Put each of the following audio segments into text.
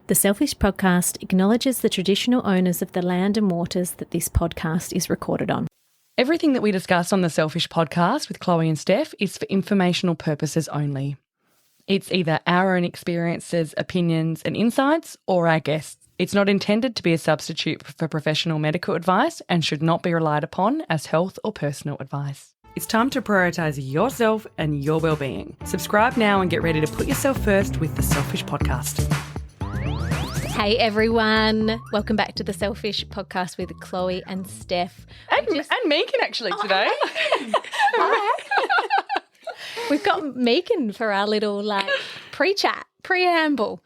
The Selfish Podcast acknowledges the traditional owners of the land and waters that this podcast is recorded on. Everything that we discuss on the Selfish Podcast with Chloe and Steph is for informational purposes only. It's either our own experiences, opinions and insights or our guests. It's not intended to be a substitute for professional medical advice and should not be relied upon as health or personal advice. It's time to prioritise yourself and your wellbeing. Subscribe now and get ready to put yourself first with the Selfish Podcast. Hey everyone, welcome back to the Selfish Podcast with Chloe and Steph. And Megan actually today. We've got Megan for our little pre-chat, preamble.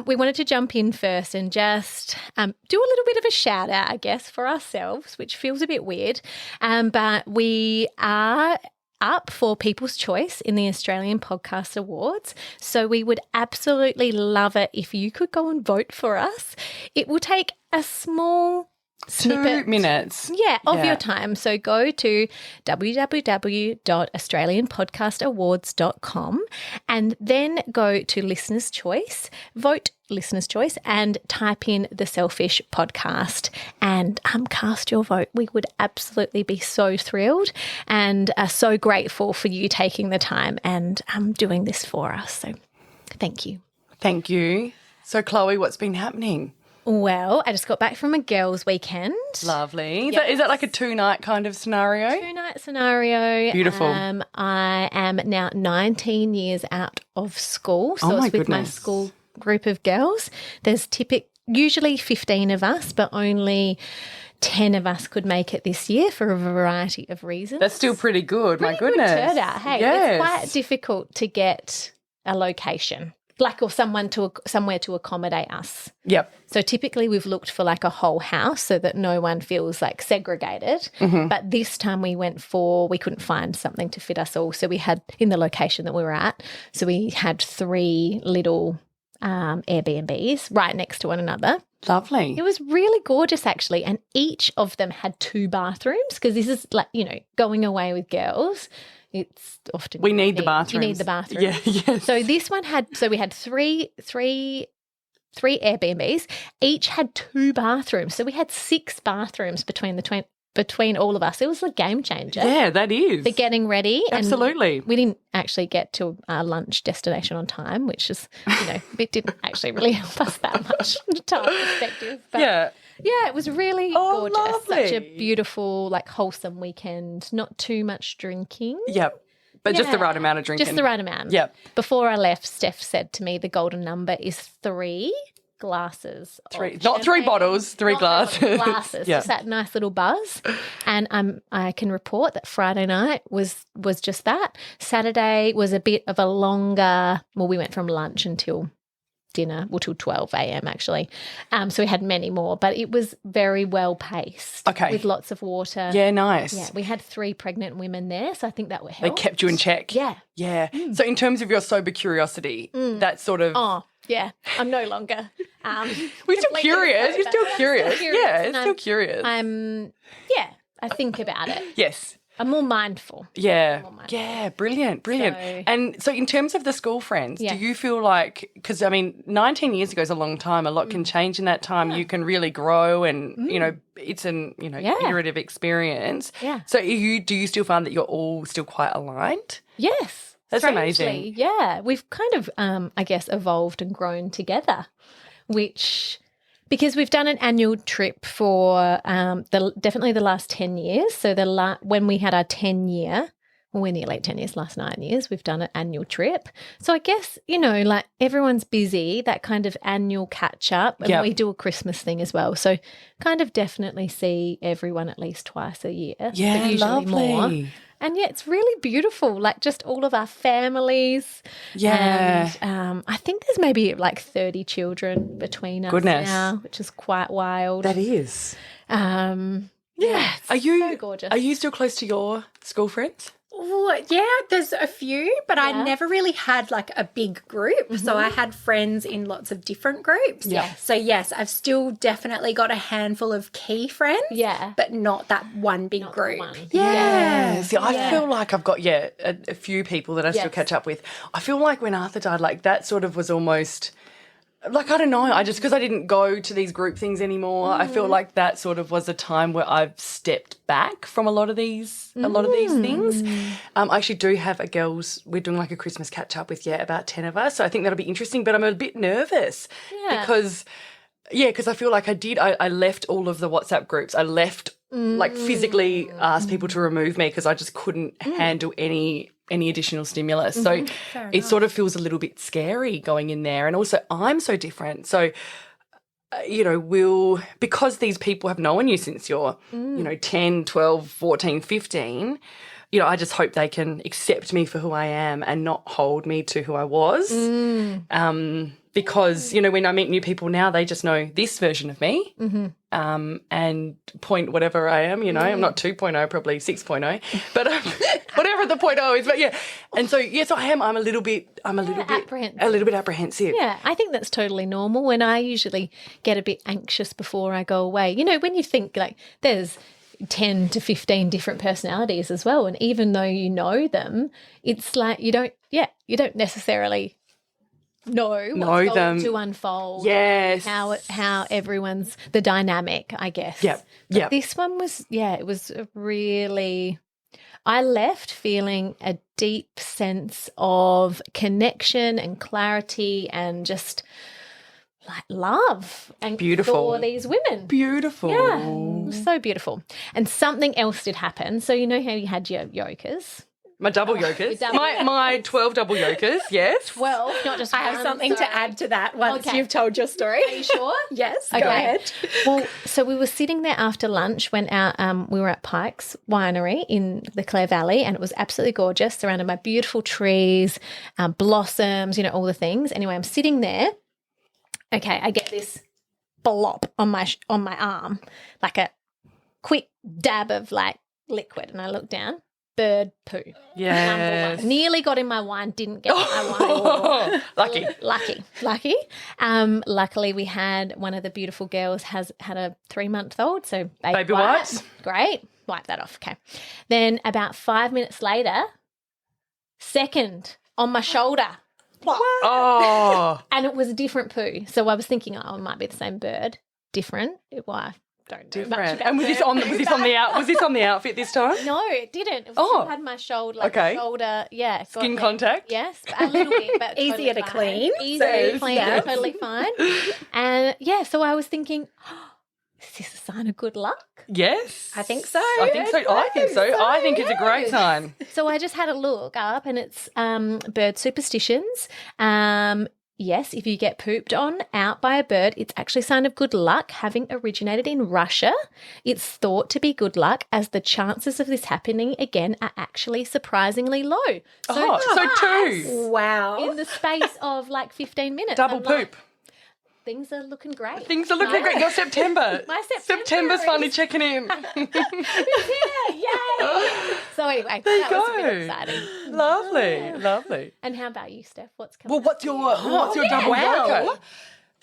We wanted to jump in first and just do a little bit of a shout out, I guess, for ourselves, which feels a bit weird. But we are up for People's Choice in the Australian Podcast Awards. So we would absolutely love it if you could go and vote for us. It will take a small snippet. 2 minutes. Of your time. So go to www.australianpodcastawards.com and then go to Listener's Choice, vote Listener's Choice and type in the Selfish Podcast and cast your vote. We would absolutely be so thrilled and are so grateful for you taking the time and doing this for us. So thank you. Thank you. So Chloe, what's been happening? Well, I just got back from a girls' weekend. Lovely. Yes. Is that like a 2-night kind of scenario? 2-night scenario. Beautiful. I am now 19 years out of school. So it's with my school group of girls. There's usually 15 of us, but only 10 of us could make it this year for a variety of reasons. That's still pretty good. My Good goodness. turnout. Hey, yes. It's quite difficult to get a location. Or somewhere to accommodate us. Yep. So typically we've looked for like a whole house so that no one feels like segregated. Mm-hmm. But this time we couldn't find something to fit us all. So we had, in the location that we were at, so we had 3 little Airbnbs right next to one another. Lovely. It was really gorgeous actually. And each of them had 2 bathrooms because this is going away with girls. It's often we need the bathrooms. You need the bathroom. Yeah, yes. So this one we had three Airbnbs. Each had 2 bathrooms. So we had 6 bathrooms between all of us. It was a game changer. Yeah, that is. For getting ready. Absolutely. And we didn't actually get to our lunch destination on time, which is, it didn't actually really help us that much from a time perspective. But yeah, it was really gorgeous. Lovely. Such a beautiful, wholesome weekend. Not too much drinking. Yep. But just the right amount of drinking. Just the right amount. Yep. Before I left, Steph said to me the golden number is 3 glasses. 3, not 3 bottles, 3 glasses. Glasses. Yep. Just that nice little buzz. And I can report that Friday night was just that. Saturday was a bit of a longer, we went from lunch until dinner, till 12 a.m. actually. So we had many more, but it was very well paced. Okay. With lots of water. Yeah, nice. Yeah, we had 3 pregnant women there, so I think that would help. They kept you in check. Yeah. Yeah. So in terms of your sober curiosity, that sort of... Oh, yeah. I'm no longer. We're still curious. You're still curious. Yeah, it's still curious. I think about it. Yes. I'm more mindful. Yeah. Yeah, brilliant. So, and so in terms of the school friends, do Yeah. you feel like, because 19 years ago is a long time, a lot can change in that time, you can really grow and, it's an, iterative experience. Yeah. So do you still find that you're all still quite aligned? Yes. That's strangely, amazing. Yeah. We've kind of, I guess, evolved and grown together, because we've done an annual trip for definitely the last 10 years. So when we had our 10-year, we're nearly 10 years, last 9 years, we've done an annual trip. So I guess, everyone's busy, that kind of annual catch up. And we do a Christmas thing as well. So kind of definitely see everyone at least twice a year. Yeah, but usually lovely. more. And it's really beautiful, just all of our families. Yeah. And I think there's maybe 30 children between us now, which is quite wild. That is. Yeah. It's so gorgeous. Are you still close to your school friends? Oh, yeah, there's a few, but I never really had a big group. Mm-hmm. So I had friends in lots of different groups. Yeah. So yes, I've still definitely got a handful of key friends. Yeah. But not that one big group. Yeah. See, I feel like I've got, a few people that I still catch up with. I feel like when Arthur died, that sort of was almost Like, I don't know. I just, because I didn't go to these group things anymore, I feel like that sort of was a time where I've stepped back from a lot of these things. I actually do have we're doing like a Christmas catch up with, about 10 of us. So I think that'll be interesting, but I'm a bit nervous because I feel like I left all of the WhatsApp groups. I left, like physically asked people to remove me because I just couldn't handle any additional stimulus. So it sort of feels a little bit scary going in there. And also I'm so different. So, because these people have known you since you're, 10, 12, 14, 15, I just hope they can accept me for who I am and not hold me to who I was. Because, when I meet new people now, they just know this version of me and point whatever I am, I'm not 2.0, probably 6.0, but whatever the 0.0 is. But, and so, yes, I am. I'm a little bit apprehensive. Yeah, I think that's totally normal. And I usually get a bit anxious before I go away. When you think like there's 10 to 15 different personalities as well, and even though you know them, it's like you don't necessarily know what's going to unfold. Yes. How everyone's the dynamic, I guess. Yep. But this one was, it was really, I left feeling a deep sense of connection and clarity and just like love and beautiful for these women. Beautiful. Yeah. It was so beautiful. And something else did happen. So you know how you had your yokers? My double yokers. My 12 double yokers, yes. 12, not just one. I have something to add to that once you've told your story. Are you sure? Yes, okay. Go ahead. Well, so we were sitting there after lunch when we were at Pike's Winery in the Clare Valley, and it was absolutely gorgeous, surrounded by beautiful trees, blossoms, all the things. Anyway, I'm sitting there. Okay, I get this blop on my arm, like a quick dab of like liquid, and I look down. Bird poo. Yes. Nearly got in my wine, didn't get in my wine. Lucky. Luckily, we had one of the beautiful girls had a 3-month-old, so baby wipes. Great. Wipe that off. Okay. Then about 5 minutes later, second on my shoulder. Oh. And it was a different poo. So I was thinking, it might be the same bird. Different. Why? Different. And was this on the outfit this time? No, it didn't. It was had my shoulder, shoulder, skin contact. Yes, a little bit, but easier to clean. Easier to clean, totally fine. And so I was thinking, is this a sign of good luck? Yes, I think so. I think it's a great sign. So I just had a look up, and it's bird superstitions. Yes, if you get pooped on out by a bird, it's actually a sign of good luck. Having originated in Russia, it's thought to be good luck as the chances of this happening again are actually surprisingly low. So 2. Wow. In the space of like 15 minutes. Double poop. Things are looking great. Great. Your September. My September's finally checking in. It's here. Yay. So anyway, that was a bit exciting. Lovely. And how about you, Steph? What's coming? Well, what's your double yoker?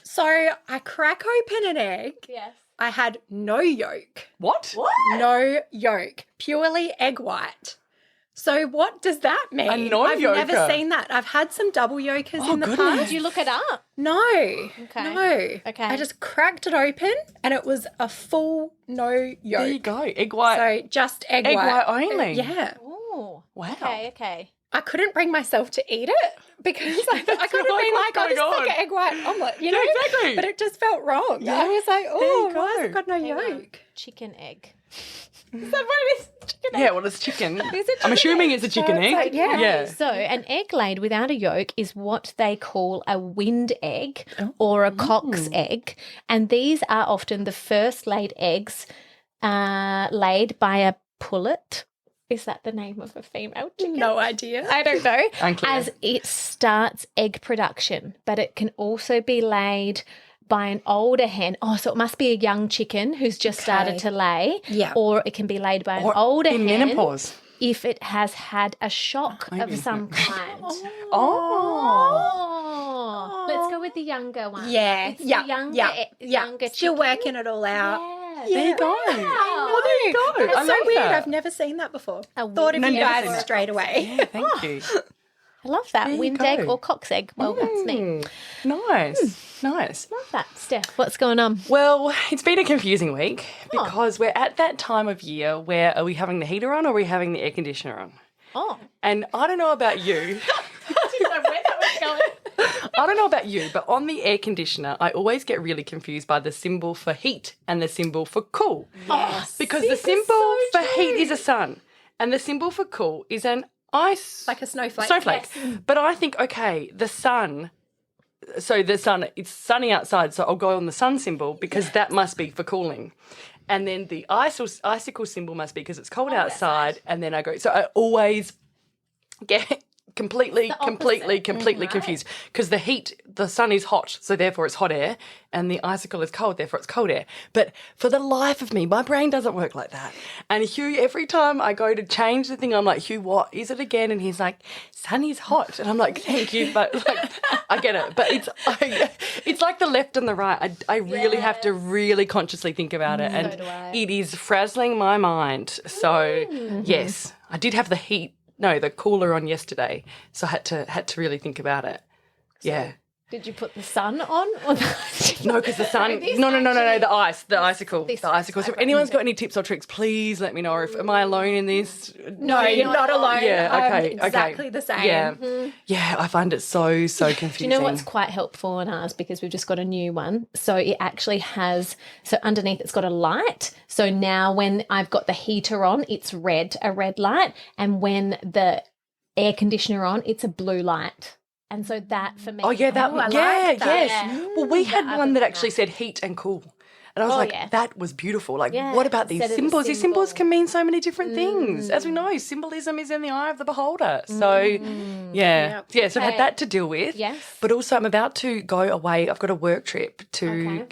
So I crack open an egg. Yes. I had no yolk. What? No yolk. Purely egg white. So what does that mean? A non-yolker. I've never seen that. I've had some double yolkers in the past. Did you look it up? No. Okay. No. Okay. I just cracked it open and it was a full no yolk. There you go. Egg white. So just egg white. Egg white only. Yeah. Oh. Wow. Okay. I couldn't bring myself to eat it because I could have been like, I'll just like an egg white omelette, you know? Yeah, exactly. But it just felt wrong. Yeah. I was like, why has it got no yolk? Chicken egg. Is that what it is? Chicken egg? Yeah, well, it's chicken. Is it I'm assuming it's a chicken egg. Like, yeah. So an egg laid without a yolk is what they call a wind egg or a cock's egg. And these are often the first laid eggs laid by a pullet. Is that the name of a female chicken? No idea. I don't know. Unclear. As it starts egg production, but it can also be laid by an older hen. Oh, so it must be a young chicken who's just started to lay. Yeah. Or it can be laid by an older hen. In menopause. If it has had a shock of some kind. Oh. Let's go with the younger one. Yeah. It's the younger Still chicken. working it all out. Yeah. There you go. Well, there you go. That's I so love weird. that. I've never seen that before. A Thought of weird you never guys seen it. straight away. Yeah, thank you. I love that. There you Wind go. egg or cock's egg. Well, that's me. Nice. Nice. Love that. Steph, what's going on? Well, it's been a confusing week because we're at that time of year where are we having the heater on or are we having the air conditioner on? Oh. And I don't know about you. I didn't know where that was going. I don't know about you, but on the air conditioner, I always get really confused by the symbol for heat and the symbol for cool. Yes. Because the symbol for heat is a sun and the symbol for cool is an ice. Like a snowflake. Snowflake. Yes. But I think, okay, the sun, it's sunny outside, so I'll go on the sun symbol because that must be for cooling. And then the icicle symbol must be because it's cold outside. And then I go, so I always get completely confused because the sun is hot, so therefore it's hot air, and the icicle is cold, therefore it's cold air. But for the life of me, my brain doesn't work like that. And Hugh, every time I go to change the thing, I'm like, Hugh, what is it again? And he's like, sun is hot. And I'm like, thank you, but like, I get it. But it's like the left and the right. I really have to really consciously think about it. And do I. it is frazzling my mind. So yes, I did have the cooler on yesterday, so I had to really think about it. Yeah. Did you put the sun on? Or No, because the sun. No, the icicle. So if anyone's got any tips or tricks, please let me know. Or am I alone in this? No, you're not alone. Yeah, okay, exactly the same. Yeah, yeah. I find it so confusing. Do you know what's quite helpful on ours, because we've just got a new one? So it actually has, so underneath it's got a light. So now when I've got the heater on, it's a red light. And when the air conditioner on, it's a blue light. And so that for me. Oh yeah, that. I like Yes. that. Well, we had one that actually said heat and cool. And I was like, yeah. that was beautiful. Like, Yeah, what about these instead of the symbols? These symbols symbol. can mean so many different things. As we know, symbolism is in the eye of the beholder. So, yeah. So I've had that to deal with. Yes. But also I'm about to go away. I've got a work trip to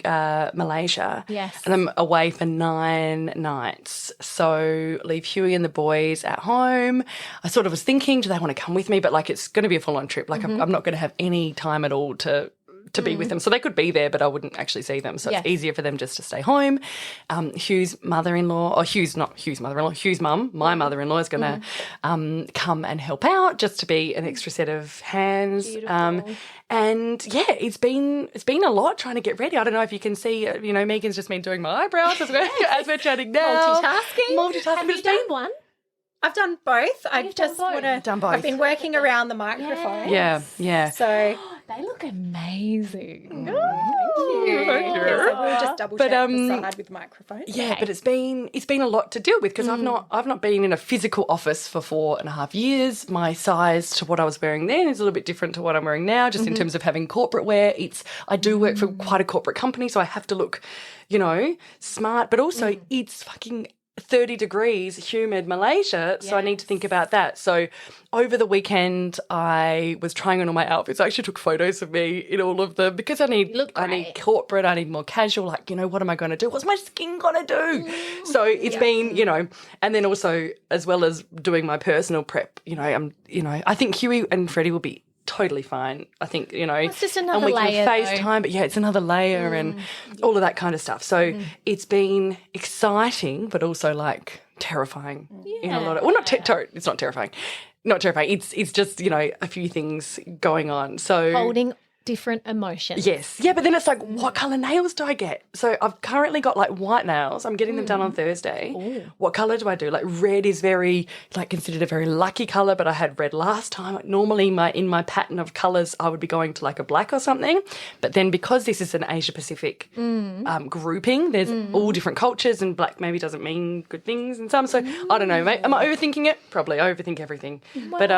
Malaysia. Yes. And I'm away for 9 nights. So leave Huey and the boys at home. I sort of was thinking, do they want to come with me? But, like, it's going to be a full-on trip. Like, I'm not going to have any time at all to be with them. So they could be there, but I wouldn't actually see them. So Yes. it's easier for them just to stay home. Hugh's mother-in-law, or not Hugh's mother-in-law, Hugh's mum, my mother-in-law is going to come and help out just to be an extra set of hands. And yeah, it's been a lot trying to get ready. I don't know if you can see, Megan's just been doing my eyebrows as we're chatting now. Multitasking. Have you done one? I've done both. I You've just done both. want to. Done both. I've been working around the microphone. Yeah. So They look amazing. we'll just double check the side with the microphone. Yeah, but it's been a lot to deal with because I've not been in a physical office for 4.5 years. My size to what I was wearing then is a little bit different to what I'm wearing now, just in terms of having corporate wear. I do work for quite a corporate company, so I have to look, smart, but also it's fucking 30 degrees, humid Malaysia, so I need to think about that. So over the weekend, I was trying on all my outfits. I actually took photos of me in all of them because I need corporate, I need more casual, like, what am I going to do? What's my skin going to do? So it's been, and then also as well as doing my personal prep, I think Huey and Freddie will be totally fine. I think, It's just another and we layer, can FaceTime, but it's another layer and all of that kind of stuff. So it's been exciting, but also like terrifying in a lot of, well, it's not terrifying. Not terrifying. It's just, a few things going on. So Holding different emotions. yes. Yeah, but then it's like, what colour nails do I get? So I've currently got like white nails. I'm getting them done on Thursday. Ooh. What colour do I do? Like red is very, like considered a very lucky colour, but I had red last time. Like normally in my pattern of colours, I would be going to like a black or something. But then because this is an Asia Pacific grouping, there's all different cultures and black maybe doesn't mean good things in some. So I don't know. Am I overthinking it? Probably. I overthink everything. Well, but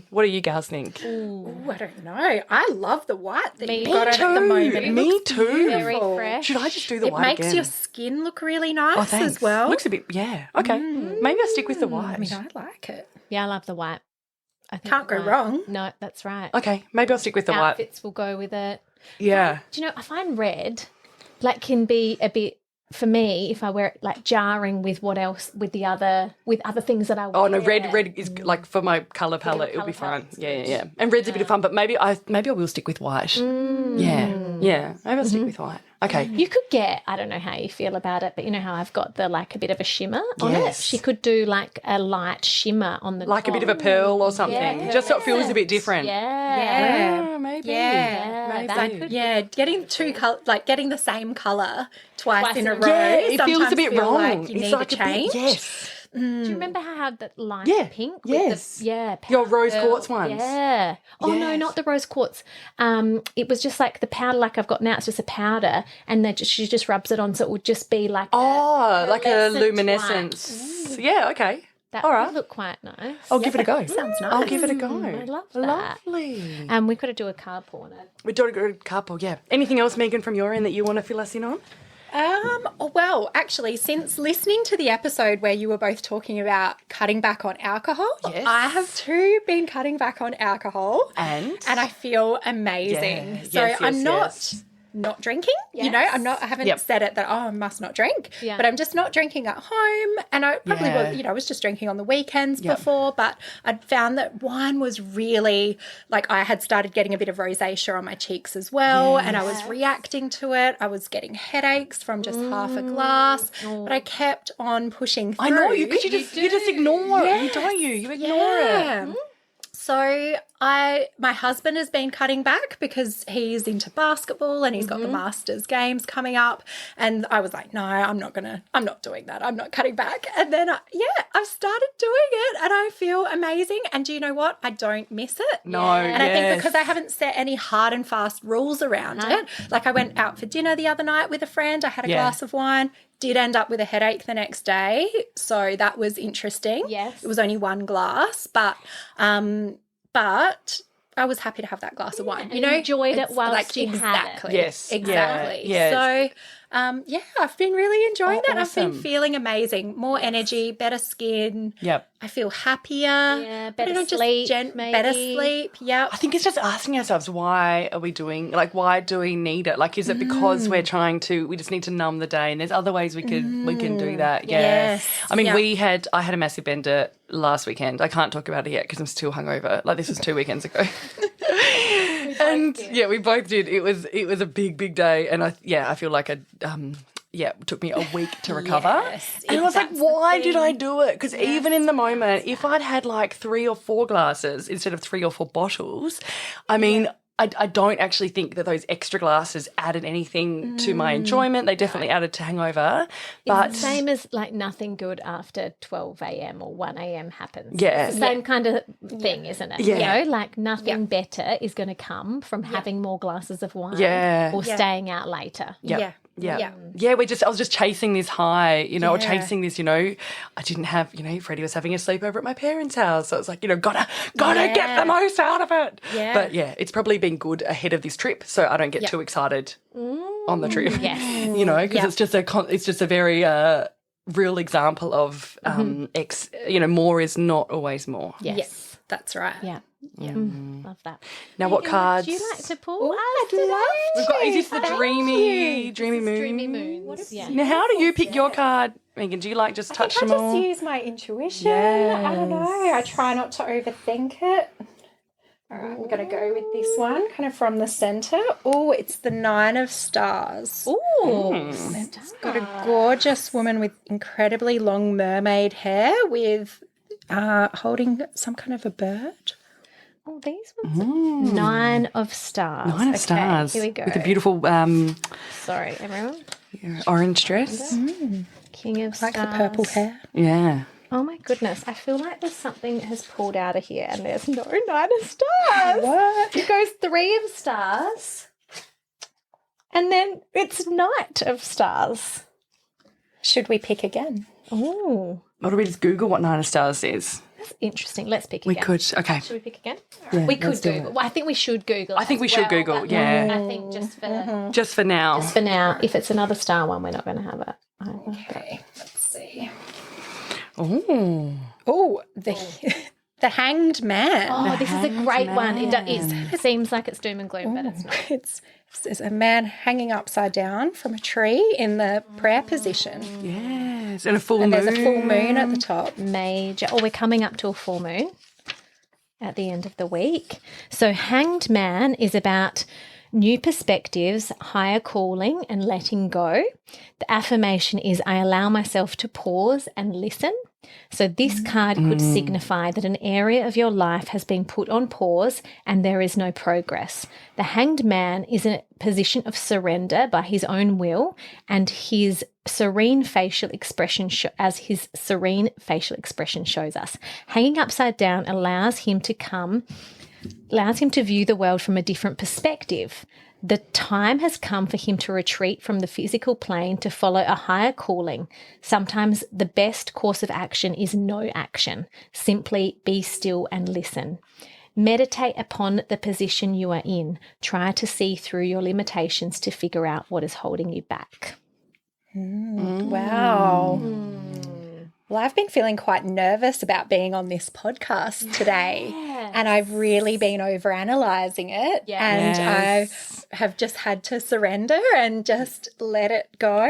what do you guys think? Ooh, I don't know. I love the white that Me you've got on at the moment. It Me looks too. Very beautiful. fresh. Should I just do the It white makes again? your skin look really nice Oh, thanks. as well. Looks a bit, okay. Maybe I'll stick with the white. I mean, I like it. Yeah, I love the white. I think Can't the go white- wrong. No, that's right. Okay, maybe I'll stick with the white. Outfits will go with it. Yeah. Do you know, I find black can be a bit, for me, if I wear it, like jarring with what else, with other things that I wear. Oh no, red is like for my colour palette, it'll be fine. Yeah. And red's a bit of fun, but maybe I will stick with white. Yeah. Maybe I'll stick with white. Okay. You could get, I don't know how you feel about it, but you know how I've got the like a bit of a shimmer on it? She could do like a light shimmer on the Like top. a bit of a pearl or something, just so it feels a bit different. Yeah. Maybe. Yeah, Maybe. getting getting the same colour twice in a row. Yeah, it feels a sometimes bit feel wrong. Like you it's need like a change. yes. Do you remember how I had that light pink? Yes. Your rose quartz ones. Yeah. Oh, no, not the rose quartz. It was just like the powder like I've got now. It's just a powder and she just rubs it on so it would just be like like a pearlescent luminescence. Yeah, okay. That All right. would look quite nice. I'll give it a go. Sounds nice. I'll give it a go. I love that. Lovely. We've got to do a card porno. We're doing a good couple, yeah. Anything else, Megan, from your end that you want to fill us in on? Well, actually, since listening to the episode where you were both talking about cutting back on alcohol, Yes. I have too been cutting back on alcohol. And I feel amazing. Yeah. So Yes, I'm yes. not drinking, you know, I haven't said it that, I must not drink, but I'm just not drinking at home. And I probably was, you know, I was just drinking on the weekends before, but I'd found that wine was really, like I had started getting a bit of rosacea on my cheeks as well. And I was reacting to it. I was getting headaches from just half a glass, but I kept on pushing through. I know you, because you just ignore it, don't you? You ignore it. So my husband has been cutting back because he's into basketball and he's got the Masters games coming up. And I was like, no, I'm not doing that. I'm not cutting back. And then I've started doing it and I feel amazing. And do you know what? I don't miss it. No, And I think because I haven't set any hard and fast rules around it. Like I went out for dinner the other night with a friend. I had a glass of wine. Did end up with a headache the next day. So that was interesting. Yes. It was only one glass, but I was happy to have that glass of wine. You know, enjoyed it It's whilst you had it. Yes. Exactly. Yeah. So, I've been really enjoying that. Awesome. I've been feeling amazing. More energy, better skin. Yep. I feel happier. Yeah, better just sleep, maybe. Better sleep, yep. I think it's just asking ourselves, why are we doing, like, why do we need it? Like, is it because we just need to numb the day, and there's other ways we can do that? Yes. I mean, I had a massive bender last weekend. I can't talk about it yet because I'm still hungover. Like, this was 2 weekends ago. And we both did. It was a big day, and I feel like it took me a week to recover. And I was like, why did I do it? Because even in the moment, if I'd had like 3 or 4 glasses instead of 3 or 4 bottles, I mean, I don't actually think that those extra glasses added anything to my enjoyment. They definitely added to hangover. But It's the same as like nothing good after 12 a.m. or 1 a.m. happens. Yeah. It's the same kind of thing, isn't it? Yeah. You know, like nothing better is going to come from having more glasses of wine or staying out later. Yeah. I was just chasing this high, or chasing this, I didn't have, Freddie was having a sleepover at my parents' house. So it's like, gotta get the most out of it. Yeah. But it's probably been good ahead of this trip, so I don't get too excited on the trip. Yes. Because it's just a very real example of more is not always more. Yes, that's right. Yeah. Love that. Now, what cards? Would you like to pull? We've got, is this the dreamy moon? Dreamy moons. Yeah. Now, how do you pick your card, Megan? Do you like just touch them all? I just use my intuition. I don't know. I try not to overthink it. All right, I'm going to go with this one, kind of from the centre. Oh, it's the 9 of Stars. Ooh. It's got a gorgeous woman with incredibly long mermaid hair with holding some kind of a bird. Oh, these ones. 9 of Stars. 9 of Stars. Here we go. With a beautiful sorry, everyone. orange dress. King of Like Stars. the purple hair. Yeah. Oh my goodness. I feel like there's something that has pulled out of here and there's no 9 of Stars. What? It goes 3 of Stars and then it's Knight of Stars. Should we pick again? Oh, Or do we just Google what 9 of Stars is? that's interesting. Let's pick We again. could. Okay. Should we pick again? Yeah, we could let's do Google. Well, I think we should Google. I think we should Google, but yeah. I think just Just for now. for now, if it's another star one, we're not going to have it. Okay, let's see. Oh. Oh, the Hanged Man. Oh, this is a great one. It seems like it's doom and gloom, but it's not. It's a man hanging upside down from a tree in the prayer position. Yes. And a full moon. There's a full moon at the top. Major. Oh, we're coming up to a full moon at the end of the week. So Hanged Man is about New perspectives, higher calling, and letting go. The affirmation is, I allow myself to pause and listen. So this card could signify that an area of your life has been put on pause and there is no progress. The Hanged Man is in a position of surrender by his own will, and his serene facial expression shows us. Hanging upside down allows him to view the world from a different perspective. The time has come for him to retreat from the physical plane to follow a higher calling. Sometimes the best course of action is no action. Simply be still and listen. Meditate upon the position you are in. Try to see through your limitations to figure out what is holding you back. Wow. Well, I've been feeling quite nervous about being on this podcast today, and I've really been overanalyzing it, and I have just had to surrender and just let it go.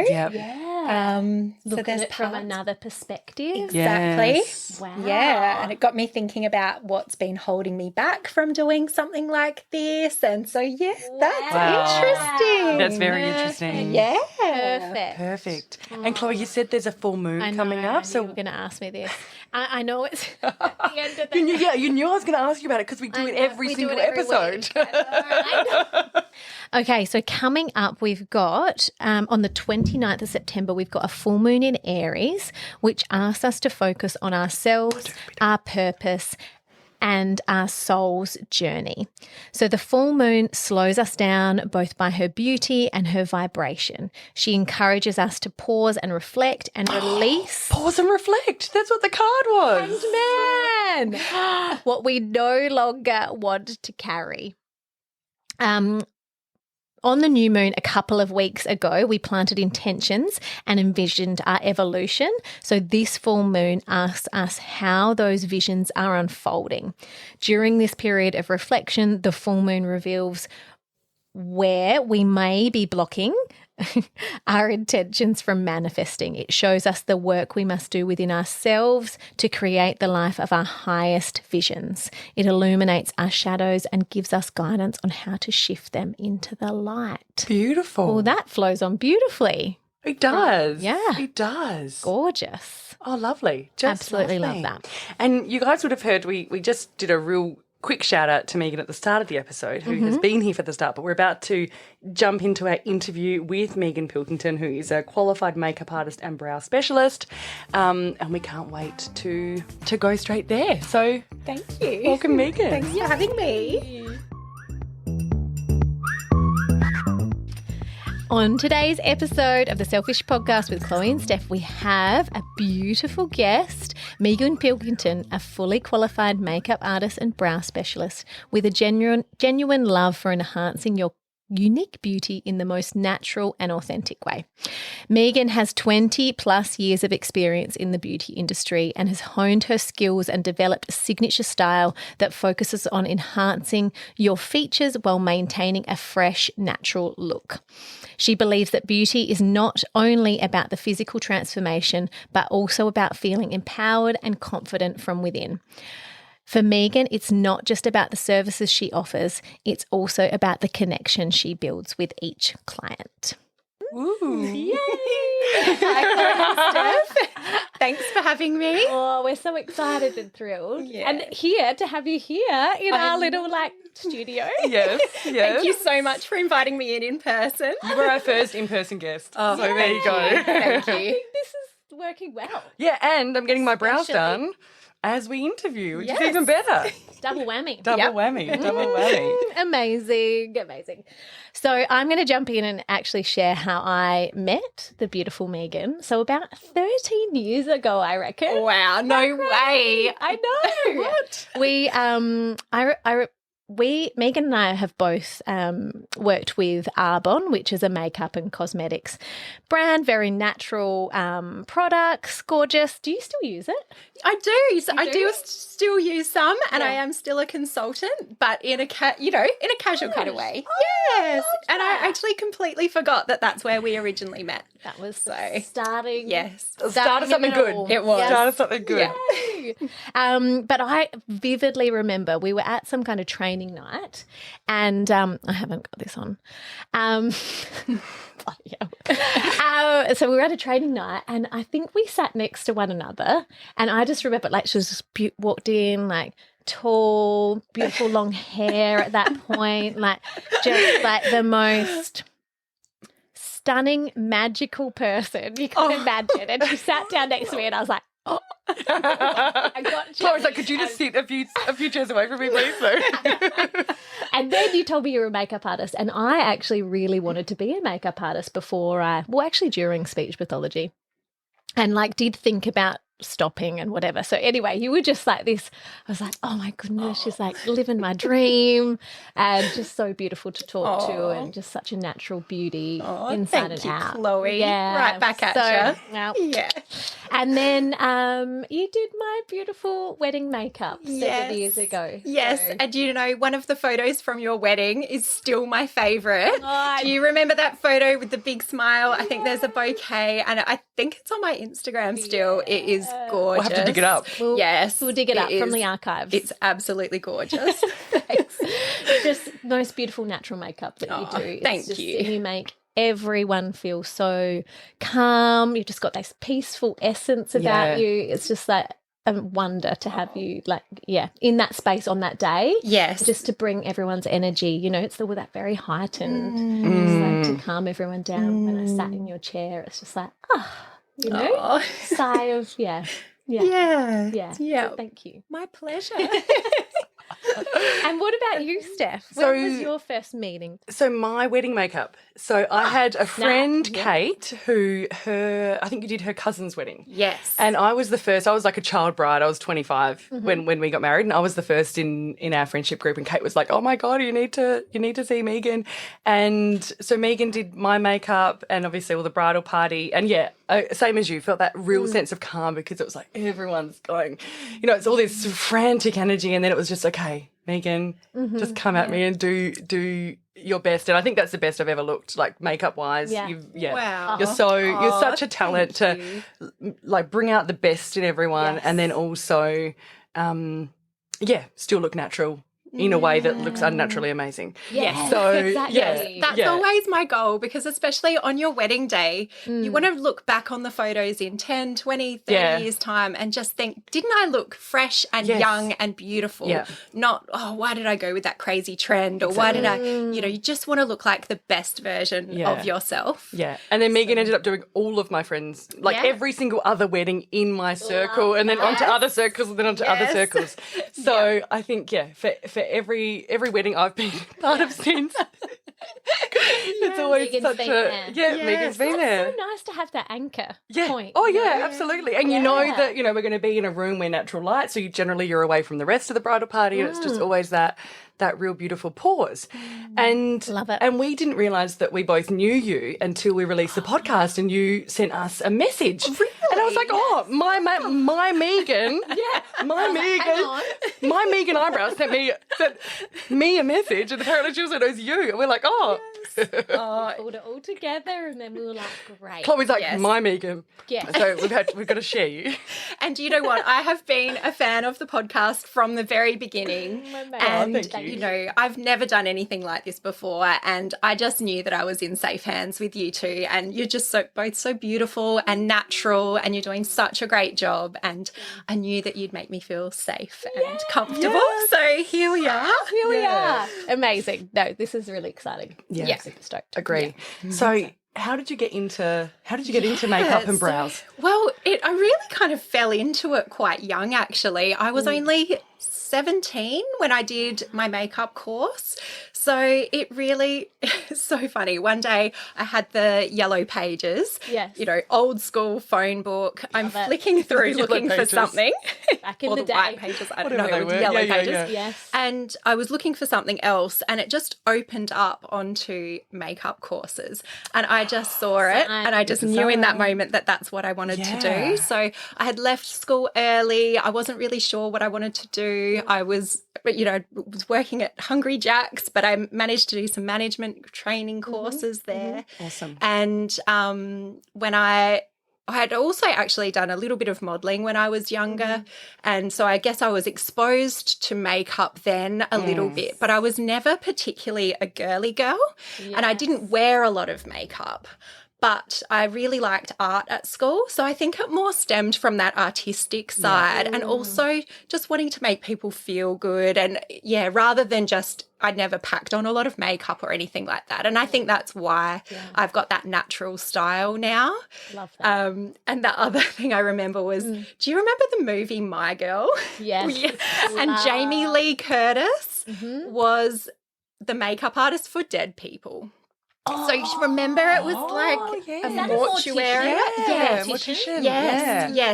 Look at it from another perspective. Exactly. Yes. Wow. Yeah, and it got me thinking about what's been holding me back from doing something like this, and so that's interesting. That's very interesting. Yeah. Perfect. And Chloe, you said there's a full moon coming up, so you're going to ask me this. I know it's at the end of the you knew I was going to ask you about it because we do it every single episode. I know. Okay, so coming up, we've got on the 29th of September, we've got a full moon in Aries, which asks us to focus on ourselves, our purpose, and our soul's journey. So the full moon slows us down both by her beauty and her vibration. She encourages us to pause and reflect and release. Pause and reflect. That's what the card was. Hanged Man. What we no longer want to carry. On the new moon a couple of weeks ago, we planted intentions and envisioned our evolution. So this full moon asks us how those visions are unfolding. During this period of reflection, the full moon reveals where we may be blocking our intentions from manifesting. It shows us the work we must do within ourselves to create the life of our highest visions. It illuminates our shadows and gives us guidance on how to shift them into the light. Beautiful. Well, that flows on beautifully. It does. Yeah. It does. Gorgeous. Oh, lovely. Just absolutely lovely. love that. And you guys would have heard we just did a real quick shout out to Megan at the start of the episode, who has been here for the start, but we're about to jump into our interview with Megan Pilkington, who is a qualified makeup artist and brow specialist, and we can't wait to go straight there. So thank you. Welcome, Megan. Thanks for having me. On today's episode of the Selfish Podcast with Chloe and Steph, we have a beautiful guest, Megan Pilkington, a fully qualified makeup artist and brow specialist with a genuine love for enhancing your unique beauty in the most natural and authentic way. Megan has 20 plus years of experience in the beauty industry and has honed her skills and developed a signature style that focuses on enhancing your features while maintaining a fresh, natural look. She believes that beauty is not only about the physical transformation, but also about feeling empowered and confident from within. For Megan, it's not just about the services she offers, it's also about the connection she builds with each client. Ooh. Yay! Hi, Chloe, Steph. Thanks for having me. Oh, we're so excited and thrilled. Yeah. And here to have you here in our little studio. Yes. Thank you so much for inviting me in person. You were our first in-person guest. Oh, so there you go. Thank you. I think this is working well. Yeah, and I'm getting my brows done as we interview, which is even better. Double whammy. Double whammy. Amazing. So I'm going to jump in and actually share how I met the beautiful Megan. So about 13 years ago, I reckon. Wow, no way. I know. What? Megan and I have both worked with Arbonne, which is a makeup and cosmetics brand, very natural products, gorgeous. Do you still use it? I do. So I do still use some, and I am still a consultant, but in a casual kind of way. Yes. And I actually completely forgot that that's where we originally met. That was starting. Yes. Started something good. It was. Started something good. But I vividly remember we were at some kind of training training night, and I haven't got this on. So we were at a training night, and I think we sat next to one another, and I just remember like she was just walked in like tall, beautiful long hair at that point, like just like the most stunning, magical person you can imagine. And she sat down next to me, and I was like, oh. I got I was like, could you just sit a few chairs away from me, please? So. And then you told me you were a makeup artist, and I actually really wanted to be a makeup artist during speech pathology, and like did think about stopping and whatever. So anyway, you were just like this. I was like, oh my goodness, she's like living my dream, and just so beautiful to talk to, and just such a natural beauty inside and out. Chloe. Yeah, right back at you. Well, yeah. And then you did my beautiful wedding makeup 7 years ago. Yes, so. And you know, one of the photos from your wedding is still my favourite. Do you remember that photo with the big smile? I think there's a bouquet, and I think it's on my Instagram still. It is gorgeous. We'll have to dig it up. We'll dig it up from the archives. It's absolutely gorgeous. Thanks. Just most beautiful natural makeup that you do. Thank you. You make everyone feel so calm. You've just got this peaceful essence about you. It's just like a wonder to have you in that space on that day. Yes. Just to bring everyone's energy. You know, it's with that very heightened, just like to calm everyone down. When I sat in your chair, it's just like, sigh of, Yeah. So thank you. My pleasure. And what about you, Steph? When was your first meeting? So my wedding makeup. So I had a friend, Kate, I think you did her cousin's wedding. Yes. And I was the first. I was like a child bride. I was 25 when we got married, and I was the first in our friendship group. And Kate was like, "Oh my God, you need to see Megan." And so Megan did my makeup, and obviously all the bridal party. And same as you, felt that real sense of calm, because it was like everyone's going, it's all this frantic energy, and then it was just okay, Megan, just come at me and do your best. And I think that's the best I've ever looked, like makeup wise. Wow. You're such a talent to like bring out the best in everyone, and then also still look natural in a way that looks unnaturally amazing. Yeah. So exactly. That's always my goal, because especially on your wedding day, you want to look back on the photos in 10, 20, 30 years time and just think, didn't I look fresh and young and beautiful? Yeah. Not, why did I go with that crazy trend? Or why did I, you just want to look like the best version of yourself. Yeah. And then Megan ended up doing all of my friends, like every single other wedding in my circle, and then onto other circles, and then onto other circles. So I think, for every wedding I've been part of since. It's always Megan's been there. Megan's been there. It's so nice to have that anchor point. Oh, yeah, absolutely. And you know that, we're going to be in a room where natural light, so you're away from the rest of the bridal party, and it's just always that real beautiful pause. And love it. And we didn't realise that we both knew you until we released the podcast, and you sent us a message. Really? And I was like, my Megan, my Megan eyebrows sent me a message, and apparently she also knows you. And we're like, we pulled it all together, and then we were like, great. Chloe's like, my Megan. Yeah. So we've got to share you. And you know what? I have been a fan of the podcast from the very beginning. And thank you. I've never done anything like this before, and I just knew that I was in safe hands with you two. And you're just both so beautiful and natural, and you're doing such a great job. And I knew that you'd make me feel safe and comfortable. Yes. So here we are. Amazing. No, this is really exciting. Yeah. Super stoked. Agree. Yeah. So how did you get into makeup and brows? Well, I really kind of fell into it quite young, actually. I was only 17 when I did my makeup course. So it really is so funny. One day I had the yellow pages, old school phone book. I'm flicking through looking for something. Back in the day. White pages, I don't know, with yellow pages. Yeah. Yes. And I was looking for something else, and it just opened up onto makeup courses. And I just saw it, and I just knew in that moment that that's what I wanted to do. So I had left school early. I wasn't really sure what I wanted to do. I was working at Hungry Jack's, but I managed to do some management training courses there. Awesome. And when I I had also actually done a little bit of modelling when I was younger, and so I guess I was exposed to makeup then a little bit, but I was never particularly a girly girl, and I didn't wear a lot of makeup. But I really liked art at school. So I think it more stemmed from that artistic side and also just wanting to make people feel good. And, rather than just I'd never packed on a lot of makeup or anything like that. And I think that's why I've got that natural style now. Love that. And the other thing I remember was, do you remember the movie My Girl? Yes. And Jamie Lee Curtis was the makeup artist for dead people. So you remember it was like a mortuary. Mortician.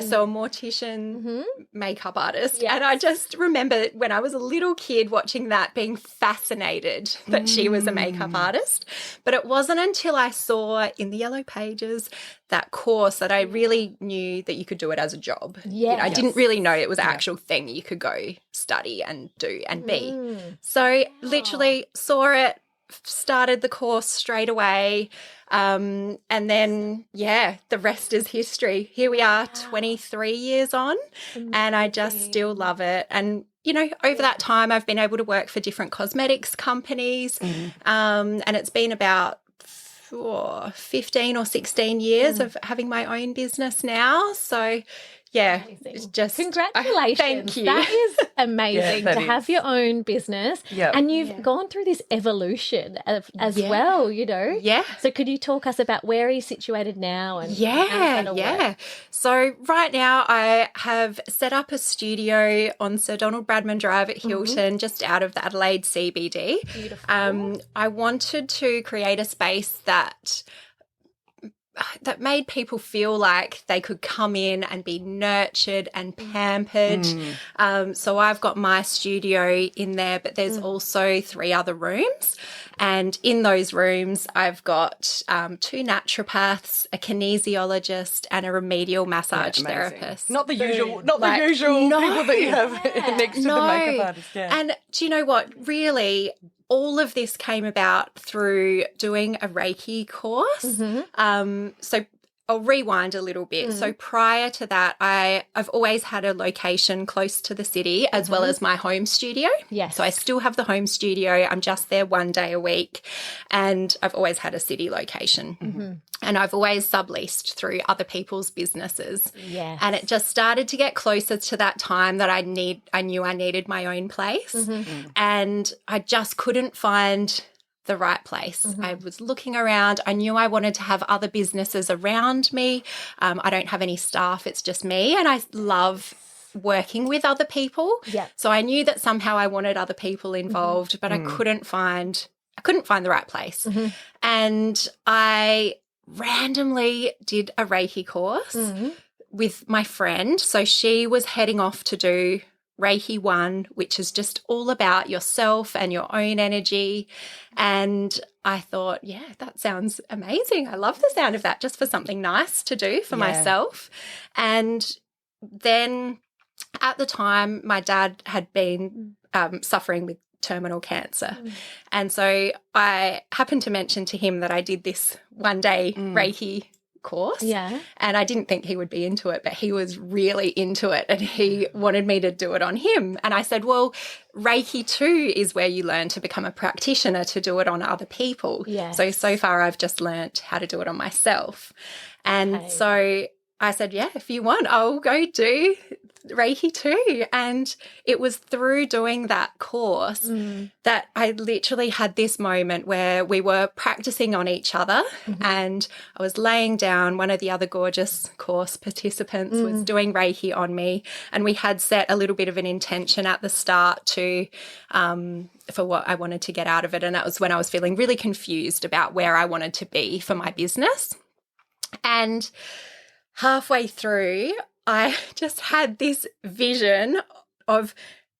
So a mortician makeup artist. Yes. And I just remember when I was a little kid watching that being fascinated that she was a makeup artist. But it wasn't until I saw in the Yellow Pages that course that I really knew that you could do it as a job. I didn't really know it was an actual thing you could go study and do and be. So literally saw it, started the course straight away, and then the rest is history. Here we are 23 years on. And I just still love it. And over that time I've been able to work for different cosmetics companies, and it's been about 15 or 16 years of having my own business now. So it's just congratulations. Thank you. That is amazing to have your own business. And you've gone through this evolution as well, Yeah. So could you talk us about where are you situated now? And So right now I have set up a studio on Sir Donald Bradman Drive at Hilton, just out of the Adelaide CBD. Beautiful. I wanted to create a space that made people feel like they could come in and be nurtured and pampered. So I've got my studio in there, but there's also 3 other rooms. And in those rooms, I've got 2 naturopaths, a kinesiologist, and a remedial massage therapist. Not the usual people that you have next to the makeup artist. And do you know what? Really, all of this came about through doing a Reiki course. So I'll rewind a little bit. So prior to that, I've always had a location close to the city as well as my home studio. Yes. So I still have the home studio. I'm just there 1 day a week, and I've always had a city location. And I've always subleased through other people's businesses. Yes. And it just started to get closer to that time that I knew I needed my own place. And I just couldn't find the right place. I was looking around. I knew I wanted to have other businesses around me. I don't have any staff. It's just me. And I love working with other people. So I knew that somehow I wanted other people involved, but I couldn't find the right place. And I randomly did a Reiki course with my friend. So she was heading off to do Reiki 1, which is just all about yourself and your own energy. And I thought, that sounds amazing. I love the sound of that, just for something nice to do for myself. And then at the time, my dad had been suffering with terminal cancer. And so I happened to mention to him that I did this 1-day Reiki course. And I didn't think he would be into it, but he was really into it, and he wanted me to do it on him. And I said, well, Reiki 2 is where you learn to become a practitioner to do it on other people. So far I've just learnt how to do it on myself. And so I said, if you want, I'll go do Reiki 2. And it was through doing that course that I literally had this moment where we were practicing on each other, and I was laying down. One of the other gorgeous course participants was doing Reiki on me, and we had set a little bit of an intention at the start to for what I wanted to get out of it. And that was when I was feeling really confused about where I wanted to be for my business. And halfway through, I just had this vision of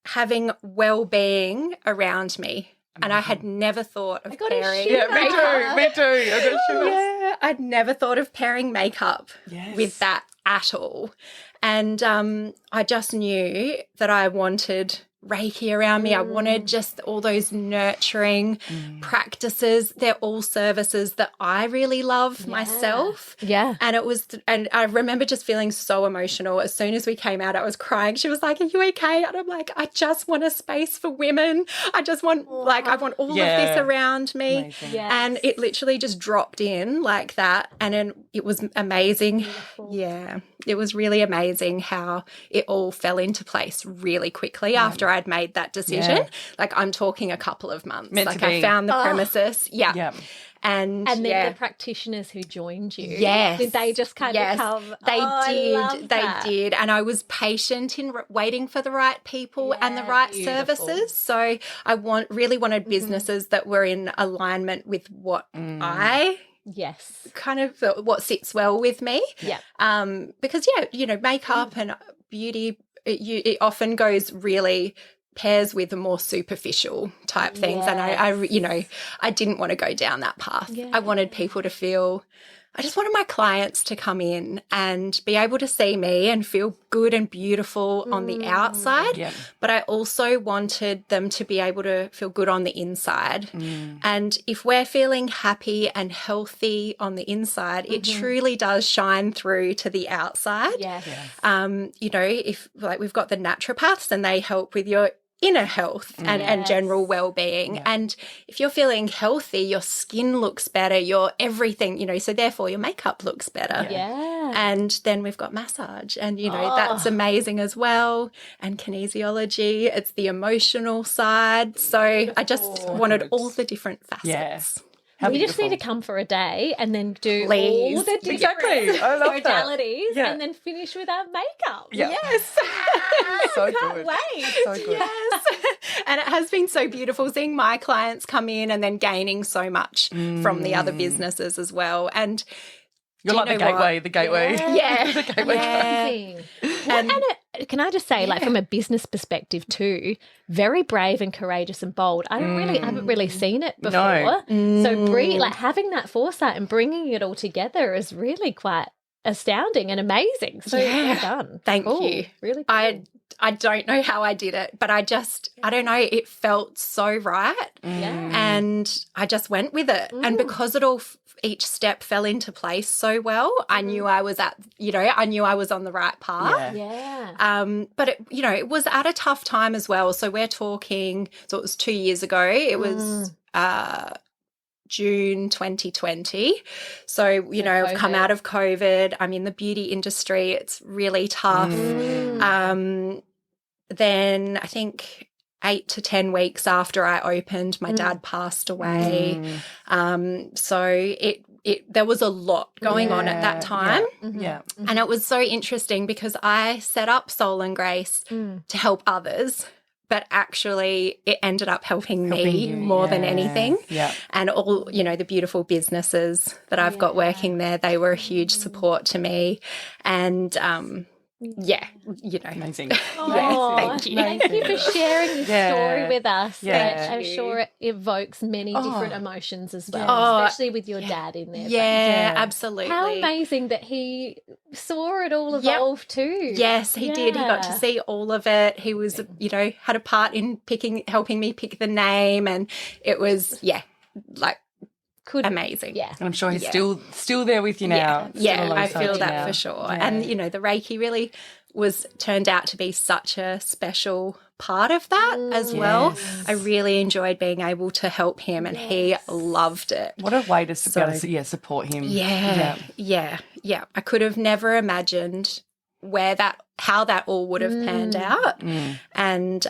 having well-being around me. And I had never thought of pairing. Me too. I'd never thought of pairing makeup with that at all. And I just knew that I wanted Reiki around me. I wanted just all those nurturing practices. They're all services that I really love myself. Yeah. And I remember just feeling so emotional. As soon as we came out, I was crying. She was like, "Are you okay?" And I'm like, "I just want a space for women. I just want I want all of this around me." Yes. And it literally just dropped in like that. And then it was amazing. Beautiful. Yeah. It was really amazing how it all fell into place really quickly after I'd made that decision. Yeah. Like, I'm talking a couple of months. Meant like, to be. I found the premises. Yeah. Yeah. And then the practitioners who joined you, yes, did they just kind of come? They did. I love that. They did. And I was patient in waiting for the right people and the right services. So I really wanted businesses that were in alignment with what I kind of what sits well with me. Yeah. Because makeup and beauty, it often goes really pairs with the more superficial type things. And I didn't want to go down that path. Yeah. I wanted people to feel, I just wanted my clients to come in and be able to see me and feel good and beautiful on the outside. Yeah. But I also wanted them to be able to feel good on the inside. And if we're feeling happy and healthy on the inside, it truly does shine through to the outside. Yes. If we've got the naturopaths and they help with your inner health and general well-being. Yeah. And if you're feeling healthy, your skin looks better, your everything, so therefore your makeup looks better. Yeah. And then we've got massage and, that's amazing as well. And kinesiology, it's the emotional side. So I just wanted all the different facets. Yes. We just need to come for a day and then do all the different modalities and then finish with our makeup. Yeah. Yes. So Can't good. wait. So good. Yes. And it has been so beautiful seeing my clients come in and then gaining so much from the other businesses as well. And you're like the gateway. Yeah. The gateway. Amazing. And can I just say, like, from a business perspective too, very brave and courageous and bold. I haven't really seen it before. No. So having that foresight and bringing it all together is really quite astounding and amazing. So well done. Thank you. Really cool. I don't know how I did it, but I don't know, it felt so right. And I just went with it. And because each step fell into place so well, I knew I was on the right path. Yeah. But it was at a tough time as well. So we're talking, it was 2 years ago. It was June 2020. So, I've come out of COVID. I'm in the beauty industry. It's really tough. Then I think 8 to 10 weeks after I opened, my dad passed away. So there was a lot going on at that time. Yeah. And it was so interesting because I set up Soul and Grace to help others. But actually it ended up helping me more than anything. Yeah. And all, the beautiful businesses that I've got working there, they were a huge support to me. And amazing. Thank you. Thank you for sharing this story with us. Yeah. I'm sure it evokes many different emotions as well, especially with your dad in there. Yeah, absolutely. How amazing that he saw it all evolve too. Yes, he did. He got to see all of it. He was, had a part in helping me pick the name, and it was, amazing. Yeah. And I'm sure he's still there with you now. Yeah, I feel that for sure. Yeah. And, the Reiki really turned out to be such a special part of that as well. I really enjoyed being able to help him, and he loved it. What a way to support him. Yeah. I could have never imagined how that all would have panned out. And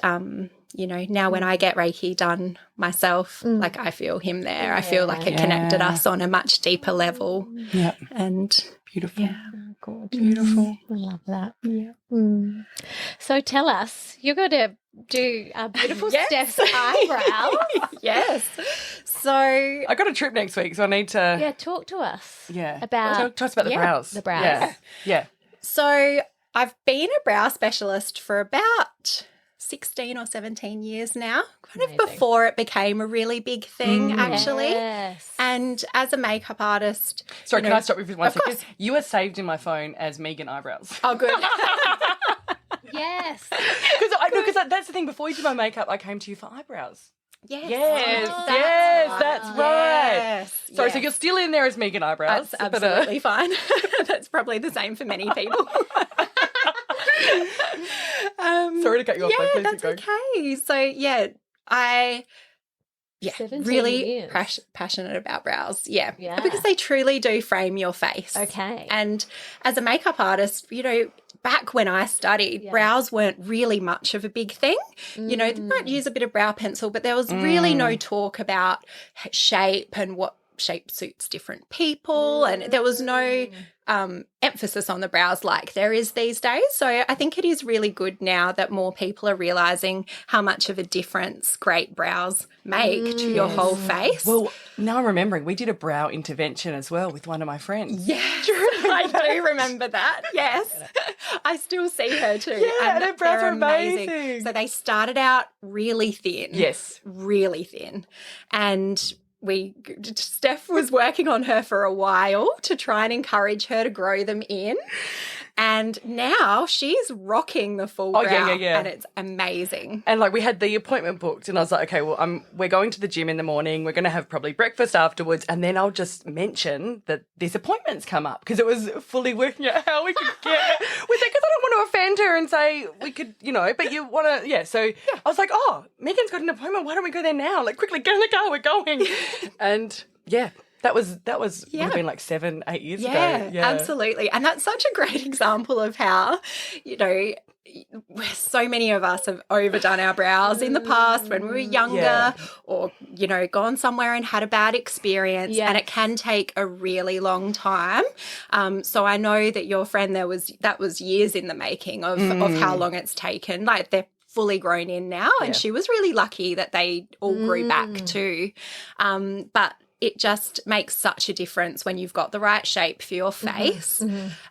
now when I get Reiki done myself, I feel him there. I feel like it connected us on a much deeper level. Yeah. And beautiful. Yeah. Gorgeous. Beautiful. I love that. Yeah. So tell us, you're going to do beautiful Steph's eyebrows. Yes. So I got a trip next week, so I need to. Yeah, talk to us. Yeah. About talk to us about the brows. The brows. Yeah. So I've been a brow specialist for about 16 or 17 years now, kind of before it became a really big thing, actually. Yes. And as a makeup artist... Sorry, can I stop you for 1 second? You are saved in my phone as Megan Eyebrows. Oh, good. Yes. Because that's the thing. Before you did my makeup, I came to you for eyebrows. Yes. That's right. Yes. Sorry, so you're still in there as Megan Eyebrows. That's absolutely fine. That's probably the same for many people. Sorry to cut you off. Yeah, that's okay. So, I really passionate about brows. Yeah, because they truly do frame your face. Okay. And as a makeup artist, back when I studied, brows weren't really much of a big thing. They might use a bit of brow pencil, but there was really no talk about shape and what shape suits different people. And there was no emphasis on the brows like there is these days. So I think it is really good now that more people are realising how much of a difference great brows make to your whole face. Well, now I'm remembering, we did a brow intervention as well with one of my friends. Yeah, I do remember that. Yes. I still see her too. Yeah, and her brows are amazing. So they started out really thin. Yes. Really thin. And Steph was working on her for a while to try and encourage her to grow them in. And now she's rocking the full brow. And it's amazing. And we had the appointment booked and I was like, okay, well, we're going to the gym in the morning. We're going to have probably breakfast afterwards. And then I'll just mention that this appointment's come up because it was fully working out how we could get with it because I don't want to offend her and say we could, but you want to, So I was like, oh, Megan's got an appointment. Why don't we go there now? Quickly, get in the car. We're going. And That was would have been 7-8 years ago. Yeah, absolutely. And that's such a great example of how, so many of us have overdone our brows in the past when we were younger or, gone somewhere and had a bad experience and it can take a really long time. So I know that your friend, that was years in the making of how long it's taken. They're fully grown in now and she was really lucky that they all grew back too. But it just makes such a difference when you've got the right shape for your face.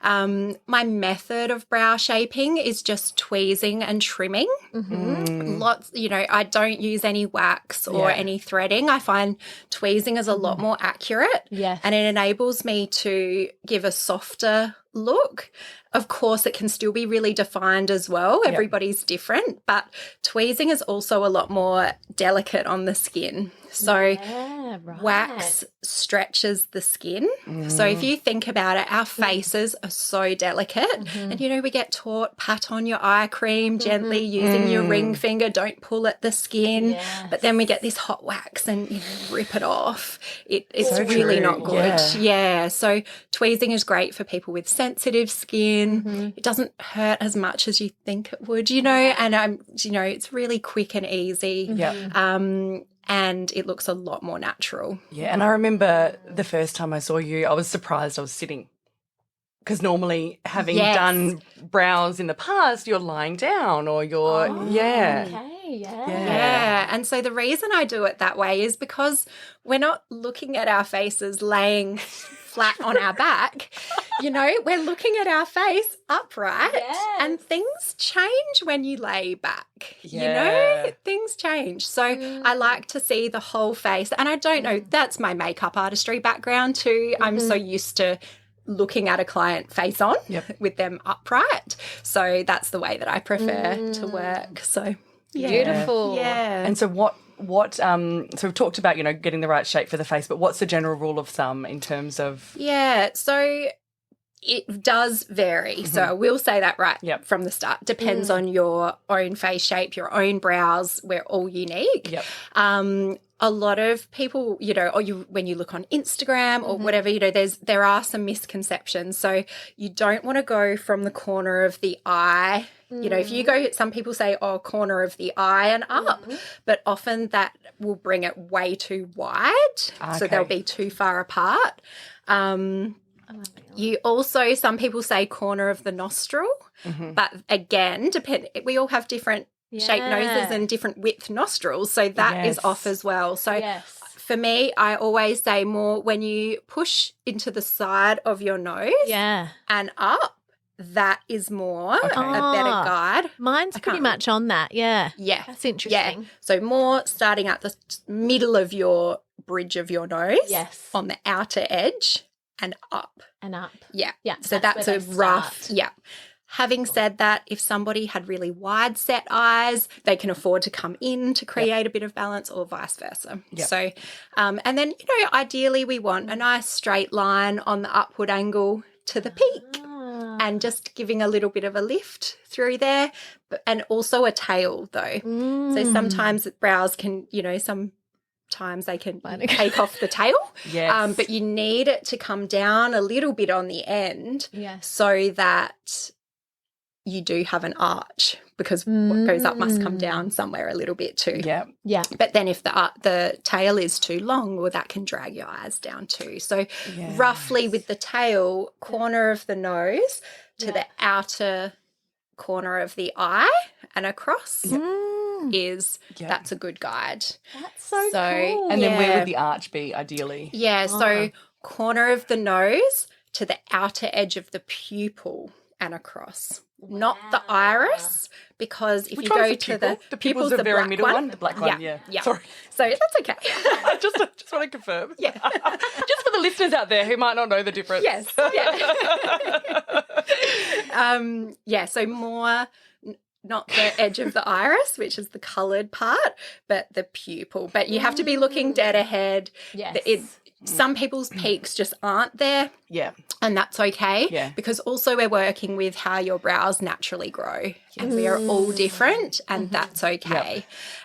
My method of brow shaping is just tweezing and trimming. Lots, I don't use any wax or any threading. I find tweezing is a lot more accurate. And it enables me to give a softer look. Of course, it can still be really defined as well. Everybody's different, but tweezing is also a lot more delicate on the skin. So wax stretches the skin. So if you think about it, our faces are so delicate and, we get taught pat on your eye cream gently using your ring finger, don't pull at the skin. But then we get this hot wax and rip it off. It's so really not good. So tweezing is great for people with sensitive skin. It doesn't hurt as much as you think it would, and it's really quick and easy. And it looks a lot more natural. Yeah, and I remember the first time I saw you, I was surprised I was sitting. Because normally having done brows in the past, you're lying down or you're, And so the reason I do it that way is because we're not looking at our faces laying flat on our back. We're looking at our face upright and things change when you lay back. Things change. So I like to see the whole face. And I don't know, that's my makeup artistry background too. I'm so used to looking at a client face on with them upright. So that's the way that I prefer to work. So beautiful. Yeah. And so so we've talked about, getting the right shape for the face, but what's the general rule of thumb in terms of? Yeah. So it does vary. So I will say that from the start. Depends on your own face shape, your own brows. We're all unique. A lot of people, when you look on Instagram or whatever, there are some misconceptions. So you don't want to go from the corner of the eye. If you go, some people say, corner of the eye and up, but often that will bring it way too wide. So they'll be too far apart. You also, some people say corner of the nostril, but again, we all have different shaped noses and different width nostrils, so that is off as well. So for me, I always say more when you push into the side of your nose and up, that is more a better guide. Mine's pretty much on that, that's interesting. So more starting at the middle of your bridge of your nose on the outer edge and up. And up. So that's a rough, Having said that, if somebody had really wide set eyes, they can afford to come in to create a bit of balance, or vice versa. Yep. So, and then, ideally we want a nice straight line on the upward angle to the peak, and just giving a little bit of a lift through there, and also a tail though. So sometimes brows can, sometimes they can take off the tail, but you need it to come down a little bit on the end so that you do have an arch, because what goes up must come down somewhere a little bit too. Yeah. But then if the tail is too long, well, that can drag your eyes down too. So roughly with the tail, corner of the nose to the outer corner of the eye and across that's a good guide. That's so cool. And then where would the arch be ideally? Yeah, so corner of the nose to the outer edge of the pupil and across. Not the iris, because if you go to the pupil's the very black middle one. the black one, yeah. Sorry. So that's okay. I just want to confirm. Yeah. Just for the listeners out there who might not know the difference. Yes. Yeah. So more not the edge of the iris, which is the coloured part, but the pupil. But you have to be looking dead ahead. Yes. Some people's peaks just aren't there. Yeah. And that's okay. Yeah. Because also we're working with how your brows naturally grow. And we are all different, and that's okay. Yep.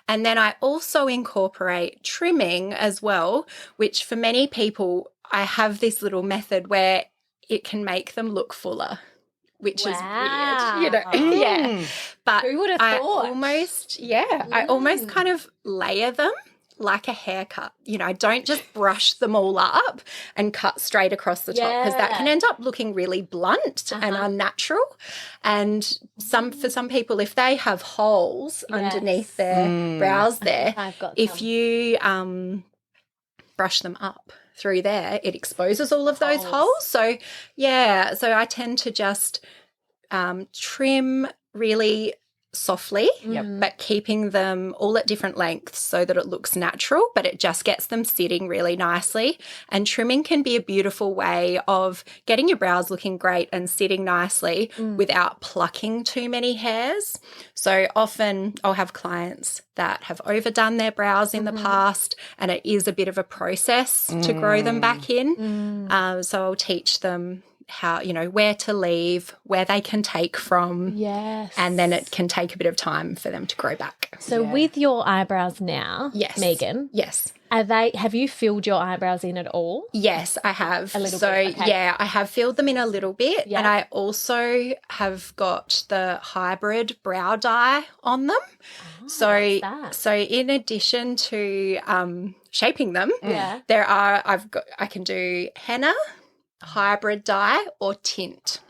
And then I also incorporate trimming as well, which for many people, I have this little method where it can make them look fuller, which is weird, Yeah. But who would have I thought? I almost kind of layer them like a haircut. I don't just brush them all up and cut straight across the top, because that can end up looking really blunt and unnatural. And for some people, if they have holes underneath their brows there, if you brush them up through there, it exposes all of those holes. So, so I tend to just trim really softly, but keeping them all at different lengths so that it looks natural, but it just gets them sitting really nicely. And trimming can be a beautiful way of getting your brows looking great and sitting nicely without plucking too many hairs. So often I'll have clients that have overdone their brows in the past, and it is a bit of a process to grow them back in. So I'll teach them how, where to leave, where they can take from. Yes. And then it can take a bit of time for them to grow back. So with your eyebrows now, Megan. Yes. Have you filled your eyebrows in at all? Yes, I have. A little bit. Okay. Yeah, I have filled them in a little bit. Yeah. And I also have got the hybrid brow dye on them. Oh, so in addition to shaping them, I can do henna, hybrid dye, or tint.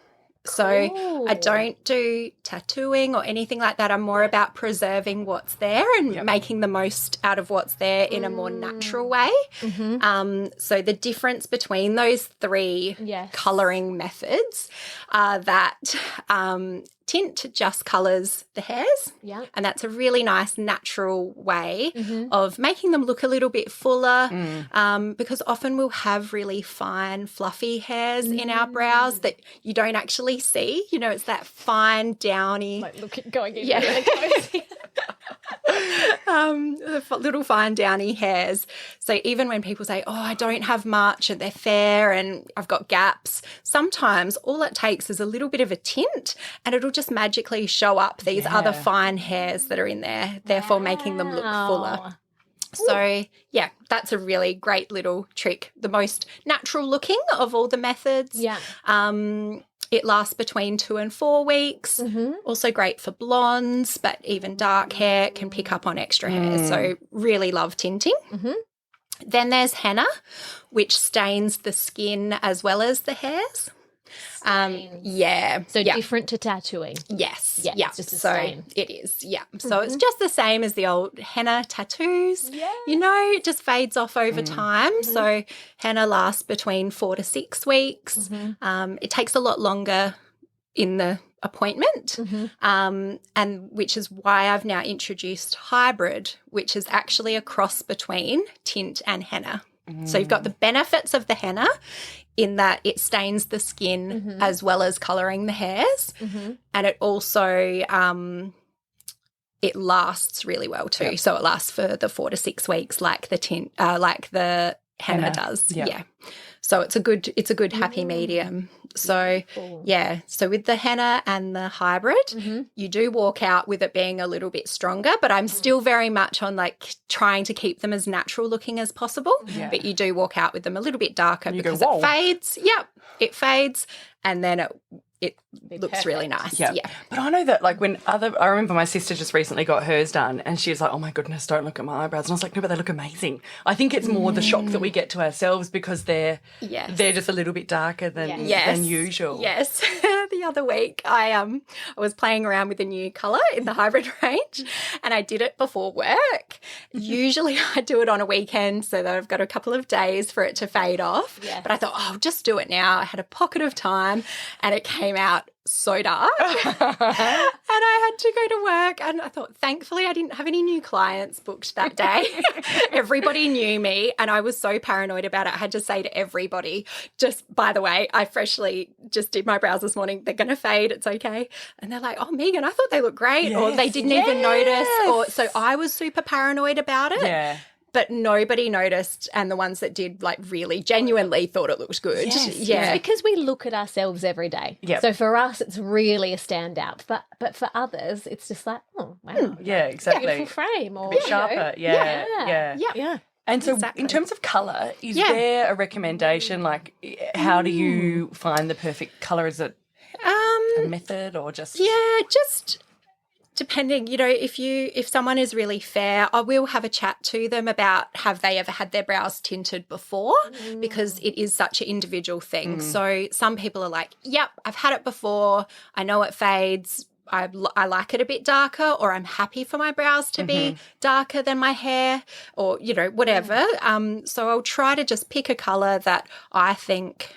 So Cool. I don't do tattooing or anything like that. I'm more about preserving what's there and making the most out of what's there in a more natural way. So the difference between those three colouring methods are that tint just colours the hairs, and that's a really nice natural way of making them look a little bit fuller, because often we'll have really fine fluffy hairs in our brows that you don't actually see. It's that fine downy, Like going in really close. little fine downy hairs. So even when people say, oh, I don't have much and they're fair and I've got gaps, sometimes all it takes is a little bit of a tint and it'll just magically show up these other fine hairs that are in there, therefore making them look fuller. So, that's a really great little trick. The most natural looking of all the methods. Yeah. It lasts between 2 and 4 weeks. Also great for blondes, but even dark hair can pick up on extra hair. So really love tinting. Then there's henna, which stains the skin as well as the hairs. So different to tattooing. Yes. Yeah. Yeah. It's just a so stain. it is. Yeah. So it's just the same as the old henna tattoos. Yeah. It just fades off over time. So henna lasts between 4 to 6 weeks. It takes a lot longer in the appointment, and which is why I've now introduced hybrid, which is actually a cross between tint and henna. So you've got the benefits of the henna in that it stains the skin as well as colouring the hairs. And it also it lasts really well too. Yep. So it lasts for the 4 to 6 weeks like the henna does. Yep. Yeah. So it's a good happy medium. So so with the henna and the hybrid, you do walk out with it being a little bit stronger, but I'm still very much on like trying to keep them as natural looking as possible. Yeah. But you do walk out with them a little bit darker because it fades. Yep. It fades and then it looks perfect. Really nice. Yep. Yeah. But I know that like I remember my sister just recently got hers done and she was like, oh my goodness, don't look at my eyebrows. And I was like, no, but they look amazing. I think it's more the shock that we get to ourselves because they're just a little bit darker than usual. Yes. The other week I was playing around with a new colour in the hybrid range and I did it before work. Usually I do it on a weekend so that I've got a couple of days for it to fade off. Yes. But I thought, I'll just do it now. I had a pocket of time and it came out so dark and I had to go to work and I thought thankfully I didn't have any new clients booked that day. Everybody knew me and I was so paranoid about it. I had to say to everybody, just by the way, I freshly just did my brows this morning. They're going to fade. It's okay. And they're like, oh, Megan, I thought they looked great or they didn't even notice. Or so I was super paranoid about it. Yeah. But nobody noticed and the ones that did like really genuinely thought it looked good. Yes. Yeah. It's because we look at ourselves every day. Yep. So for us it's really a standout. But for others it's just like, oh wow. Yeah, exactly. Beautiful frame or a bit sharper. Yeah. And so in terms of colour, is there a recommendation? Like how do you find the perfect colour? Is it a method or just depending, if someone is really fair, I will have a chat to them about have they ever had their brows tinted before because it is such an individual thing. So some people are like, yep, I've had it before. I know it fades. I like it a bit darker or I'm happy for my brows to be darker than my hair or, whatever. So I'll try to just pick a colour that I think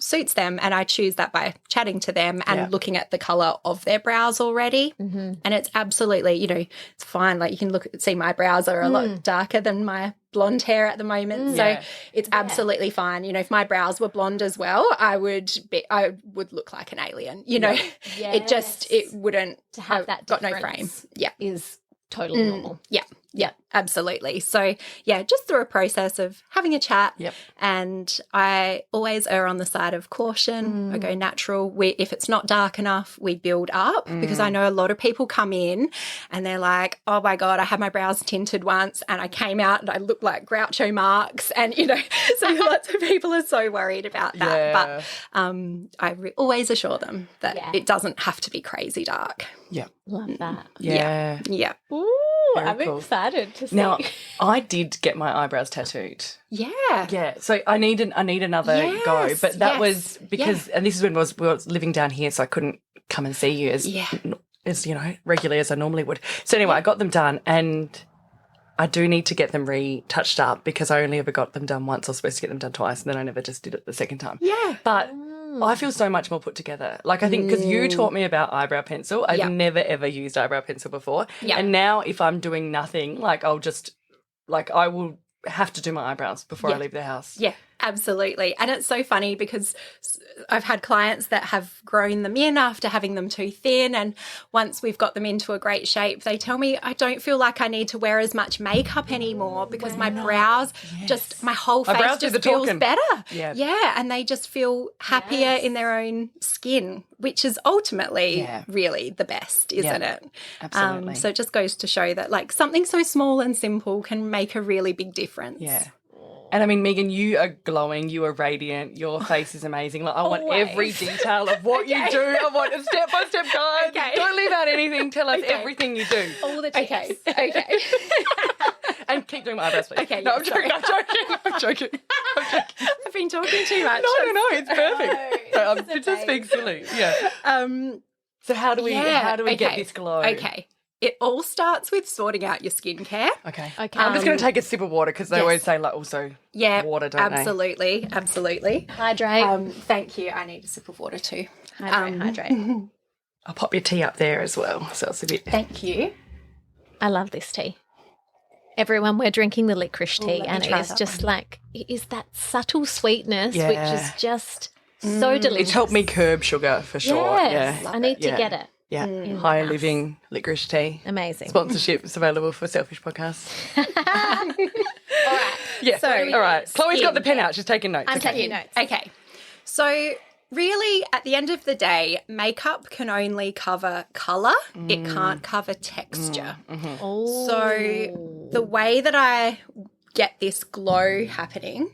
suits them and I choose that by chatting to them and looking at the colour of their brows already. And it's absolutely, it's fine. Like you can see my brows are a lot darker than my blonde hair at the moment. So it's absolutely fine. If my brows were blonde as well, I would look like an alien, it wouldn't to have that got no frame. Yeah. Is totally normal. Yeah, absolutely. So, just through a process of having a chat and I always err on the side of caution. I go natural. If it's not dark enough, we build up because I know a lot of people come in and they're like, oh, my God, I had my brows tinted once and I came out and I looked like Groucho Marx and, so lots of people are so worried about that. Yeah. But I always assure them that it doesn't have to be crazy dark. Yeah. Love that. Yeah. Ooh, I'm excited to see. Now, I did get my eyebrows tattooed. Yeah. Yeah. So I need another go. But that was because, and this is when we was living down here, so I couldn't come and see you as regularly as I normally would. So anyway, I got them done and I do need to get them retouched up because I only ever got them done once. I was supposed to get them done twice and then I never just did it the second time. Yeah. But I feel so much more put together. Like I think because you taught me about eyebrow pencil. I've never ever used eyebrow pencil before. Yep. And now if I'm doing nothing, like I will have to do my eyebrows before I leave the house. Yeah, absolutely. And it's so funny because I've had clients that have grown them in after having them too thin and once we've got them into a great shape, they tell me I don't feel like I need to wear as much makeup anymore because my brows my whole face just feels better. Yeah. Yeah, and they just feel happier in their own skin, which is ultimately really the best, isn't it? Absolutely. So it just goes to show that like something so small and simple can make a really big difference. Yeah. And I mean, Megan, you are glowing, you are radiant, your face is amazing. Like I want every detail of what you do. I want a step-by-step guide. Okay. Don't leave out anything. Tell us everything you do. All the tips. Okay. And keep doing my eyebrows, please. Okay. No, I'm joking. I've been talking too much. No, it's perfect. No, I'm just being silly. Yeah. So how do we get this glow? Okay. It all starts with sorting out your skincare. Okay. I'm just going to take a sip of water because they always say like also water, don't they? Absolutely. Hydrate. Thank you. I need a sip of water too. Hydrate. I'll pop your tea up there as well. So it's a bit. Thank you. I love this tea. everyone, we're drinking the licorice tea, and it is just it is that subtle sweetness, which is just so delicious. It's helped me curb sugar for sure. Yes, Yeah. I need to get it. Yeah, higher living licorice tea. Amazing. Sponsorships available for Selfish Podcast. All right. Yeah. So, all right. Chloe's got the pen out. She's taking notes. I'm taking notes. Okay. So really, at the end of the day, makeup can only cover colour. It can't cover texture. Oh. So the way that I get this glow happening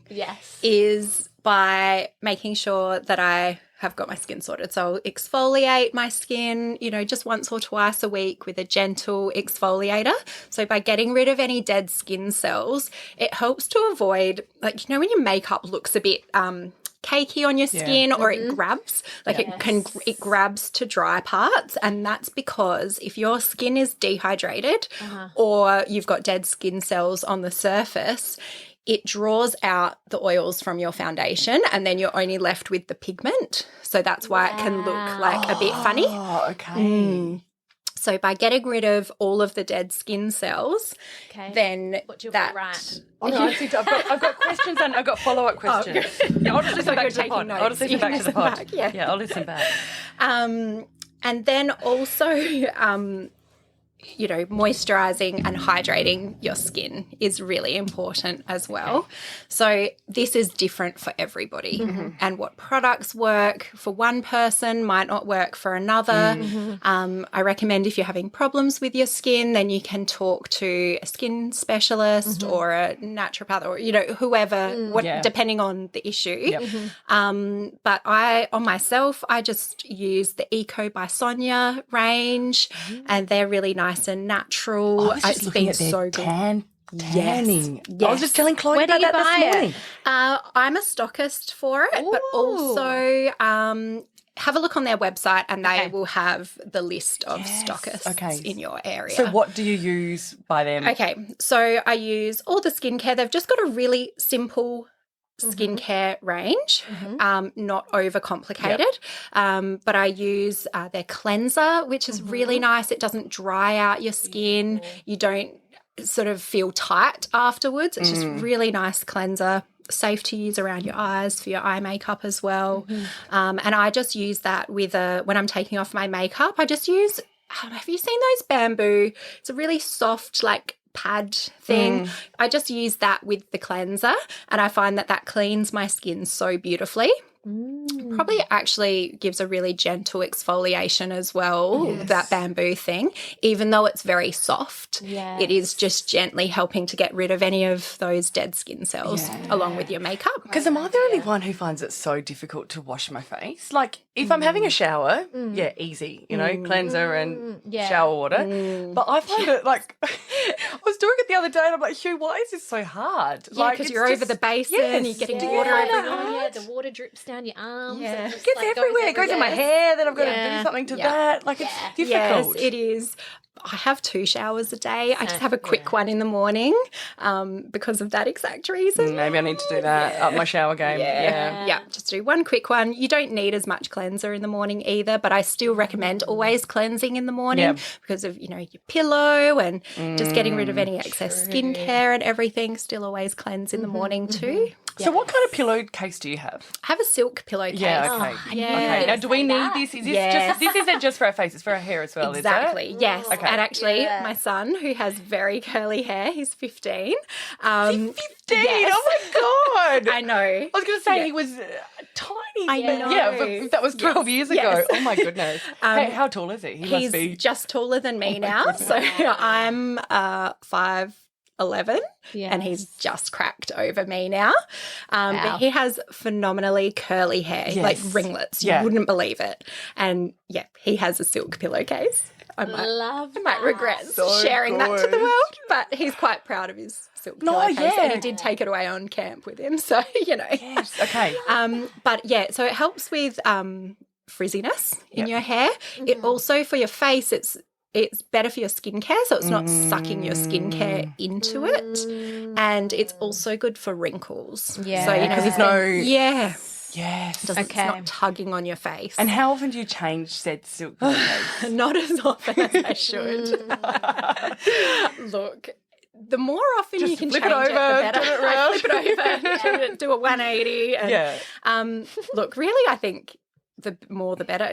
is by making sure that I have got my skin sorted. So I'll exfoliate my skin, just once or twice a week with a gentle exfoliator. So by getting rid of any dead skin cells, it helps to avoid, when your makeup looks a bit cakey on your skin or it grabs, it grabs to dry parts, and that's because if your skin is dehydrated or you've got dead skin cells on the surface, it draws out the oils from your foundation and then you're only left with the pigment. So that's why it can look like a bit funny. Oh, okay. So by getting rid of all of the dead skin cells, then that... Right. Oh, no, I've got questions and I've got follow-up questions. I'll just listen back to the pod. I'll just listen back to the pod. Yeah, I'll listen back. And then also... moisturising and hydrating your skin is really important as well. So this is different for everybody, and what products work for one person might not work for another. I recommend if you're having problems with your skin, then you can talk to a skin specialist or a naturopath or, whoever, depending on the issue. But on myself, I just use the Eco by Sonia range, and they're really nice and natural. It's been so good. Tanning. Yes. I was just telling Chloe about that this morning. I'm a stockist for it, but also have a look on their website and they will have the list of stockists in your area. So what do you use by them? Okay, so I use all the skincare. They've just got a really simple skincare range, not overcomplicated. But I use their cleanser, which is really nice. It doesn't dry out your skin. You don't sort of feel tight afterwards. It's just really nice cleanser, safe to use around your eyes for your eye makeup as well. And I just use that with when I'm taking off my makeup. I just use, have you seen those bamboo? It's a really soft, pad thing. I just use that with the cleanser, and I find that cleans my skin so beautifully. Probably actually gives a really gentle exfoliation as well, that bamboo thing. Even though it's very soft, it is just gently helping to get rid of any of those dead skin cells along with your makeup. Because am I the only one who finds it so difficult to wash my face? If I'm having a shower, easy, cleanser and shower water. But I find it I was doing it the other day and I'm like, Hugh, why is this so hard? Because you're over the basin, you're getting water everywhere. The water drips down your arms. Yeah. It gets everywhere. It goes in my hair, then I've got to do something to that. It's difficult. Yes, it is. I have 2 showers a day. I just have a quick one in the morning because of that exact reason. Maybe I need to do that, up my shower game. Yeah, just do one quick one. You don't need as much cleanser in the morning either, but I still recommend always cleansing in the morning because of, your pillow and just getting rid of any excess skincare and everything. Still always cleanse in the morning too. So what kind of pillowcase do you have? I have a silk pillowcase. Yeah, okay. Okay. Now, do we need this? Is this this isn't just for our face, it's for our hair as well, exactly. Is it? Yes. Okay. And actually, my son, who has very curly hair, he's 15. 15? Yes. Oh, my God. I know. I was going to say he was tiny. I know. Yeah, but that was 12 years ago. Yes. Oh, my goodness. How tall is he? He's must be just taller than me now. So I'm 5'11", and he's just cracked over me now. But he has phenomenally curly hair, like ringlets. You wouldn't believe it. And he has a silk pillowcase. I might regret sharing that to the world, but he's quite proud of his silk pillowcase, and he did take it away on camp with him. So Yes. Okay. But so it helps with frizziness in your hair. It also, for your face, it's better for your skincare, so it's not sucking your skincare into it, and it's also good for wrinkles. Yeah, so there's no Yes. It's not tugging on your face. And how often do you change said silk pillowcase? Not as often as I should. Look, the more often Just you can flip change it over, the better. turn it around. Flip it over, do a 180. And, look, really, I think the more the better,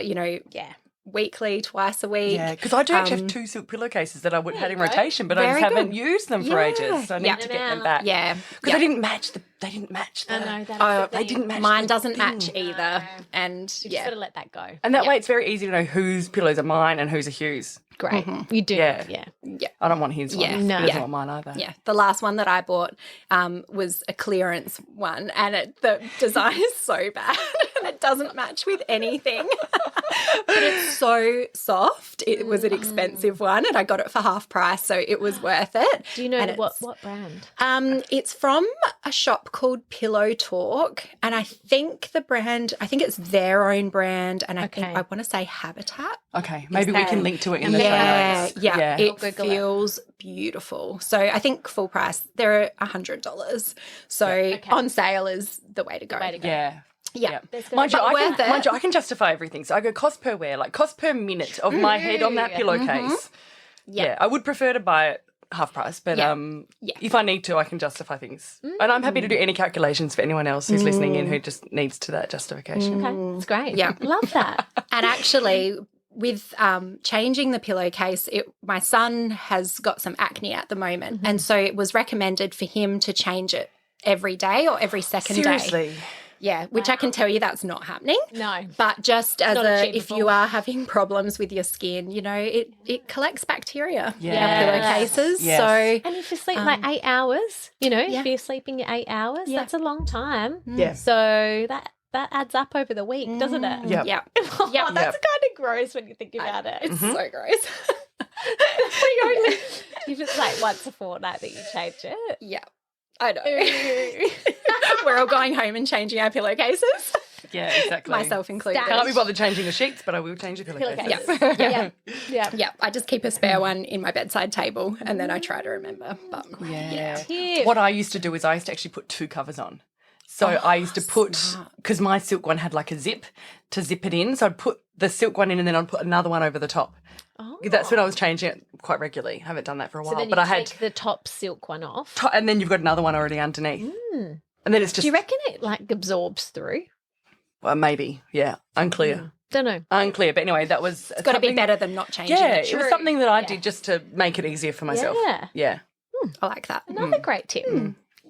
weekly, twice a week. Yeah, because I do actually have 2 silk pillowcases that I had in rotation, but I just haven't used them for ages, so I need to get them back. Yeah. Because they didn't match the I know, they didn't match mine the doesn't thing. match either. No. And You just got to let that go. And that way it's very easy to know whose pillows are mine and whose are Hugh's. Great. You do. Yeah. Yeah. I don't want his one. Yeah. He No. doesn't want mine either. Yeah, the last one that I bought was a clearance one, and the design is so bad and it doesn't match with anything. But it's so soft. It was an expensive one, and I got it for half price, so it was worth it. Do you know what brand? It's from a shop called Pillow Talk, and I think it's their own brand, and I think I want to say Habitat. Okay, maybe we can link to it in the show notes. Yeah, it feels beautiful. So I think full price, they're $100. So on sale is the way to go. Yeah. Mind you, I can justify everything. So I go cost per wear, like cost per minute of my head on that pillowcase. Yeah, I would prefer to buy it half price, but if I need to, I can justify things. And I'm happy to do any calculations for anyone else who's listening in who just needs to that justification. Okay, it's great. Yeah. Love that. And actually, with changing the pillowcase, my son has got some acne at the moment, and so it was recommended for him to change it every day or every second day. Seriously? Yeah, which I can tell you that's not happening. No. But just if you are having problems with your skin, it collects bacteria in our pillowcases. Yes. So, and if you sleep like 8 hours, if you're sleeping 8 hours, that's a long time. Yeah. So that adds up over the week, doesn't it? Yeah. yeah. That's kind of gross when you think about it. It's so gross. If it's like once a fortnight that you change it. Yeah. I know. We're all going home and changing our pillowcases. Yeah, exactly. Myself included. Can't be bothered changing the sheets, but I will change the pillowcases. Yeah. I just keep a spare one in my bedside table, and then I try to remember. But What I used to do is I used to actually put 2 covers on. So I used to put, because my silk one had like a zip to zip it in, so I'd put the silk one in and then I'd put another one over the top. Oh. That's when I was changing it quite regularly. I haven't done that for a while. So then but you I had take the top silk one off. And then you've got another one already underneath. And then it's just... Do you reckon it like absorbs through? Well, maybe, yeah. Unclear. Don't know. Unclear. But anyway, that was... It's got to be better than not changing it. it. It was something that I did just to make it easier for myself. Yeah. I like that. Another great tip.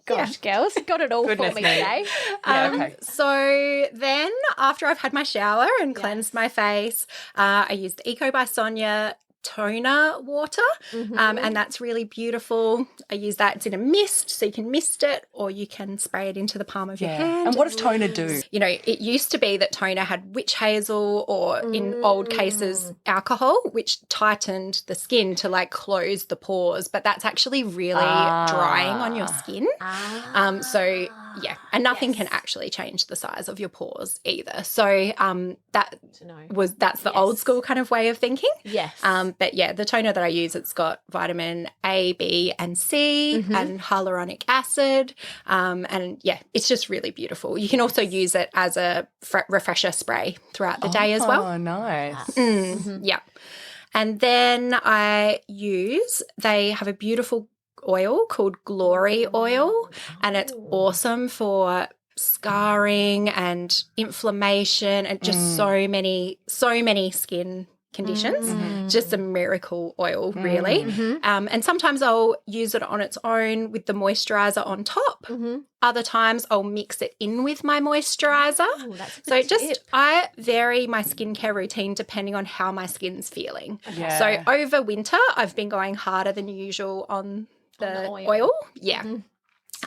Gosh, girls, got it all for me today. So then after I've had my shower and cleansed my face, I used the Eco by Sonia toner water, and that's really beautiful. I use that. It's in a mist, so you can mist it or you can spray it into the palm of your hand. And what does toner do? It used to be that toner had witch hazel or in old cases alcohol, which tightened the skin to like close the pores, but that's actually really drying on your skin. And nothing can actually change the size of your pores either. So that's the old school kind of way of thinking. Yes. But the toner that I use, it's got vitamin A, B, and C, and hyaluronic acid, and it's just really beautiful. You can also use it as a refresher spray throughout the day as well. Oh, nice. Yeah. And then they have a beautiful oil called Glory oil, and it's awesome for scarring and inflammation and just so many skin conditions. Just a miracle oil, really. And sometimes I'll use it on its own with the moisturizer on top. Other times I'll mix it in with my moisturizer. I vary my skincare routine depending on how my skin's feeling. So over winter I've been going harder than usual on the oil.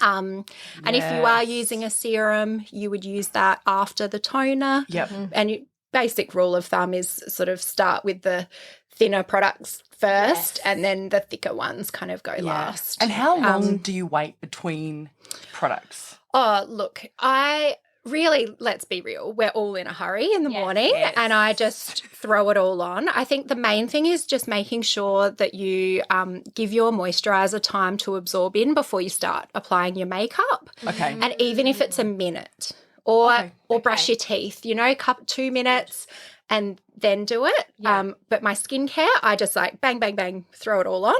And if you are using a serum, you would use that after the toner. And basic rule of thumb is sort of start with the thinner products first and then the thicker ones kind of go last. And how long do you wait between products? Oh, look, let's be real, we're all in a hurry in the morning and I just throw it all on. I think the main thing is just making sure that you give your moisturiser time to absorb in before you start applying your makeup. Okay. And even if it's a minute or brush your teeth, 2 minutes and then do it. But my skincare, I just like bang, bang, bang, throw it all on.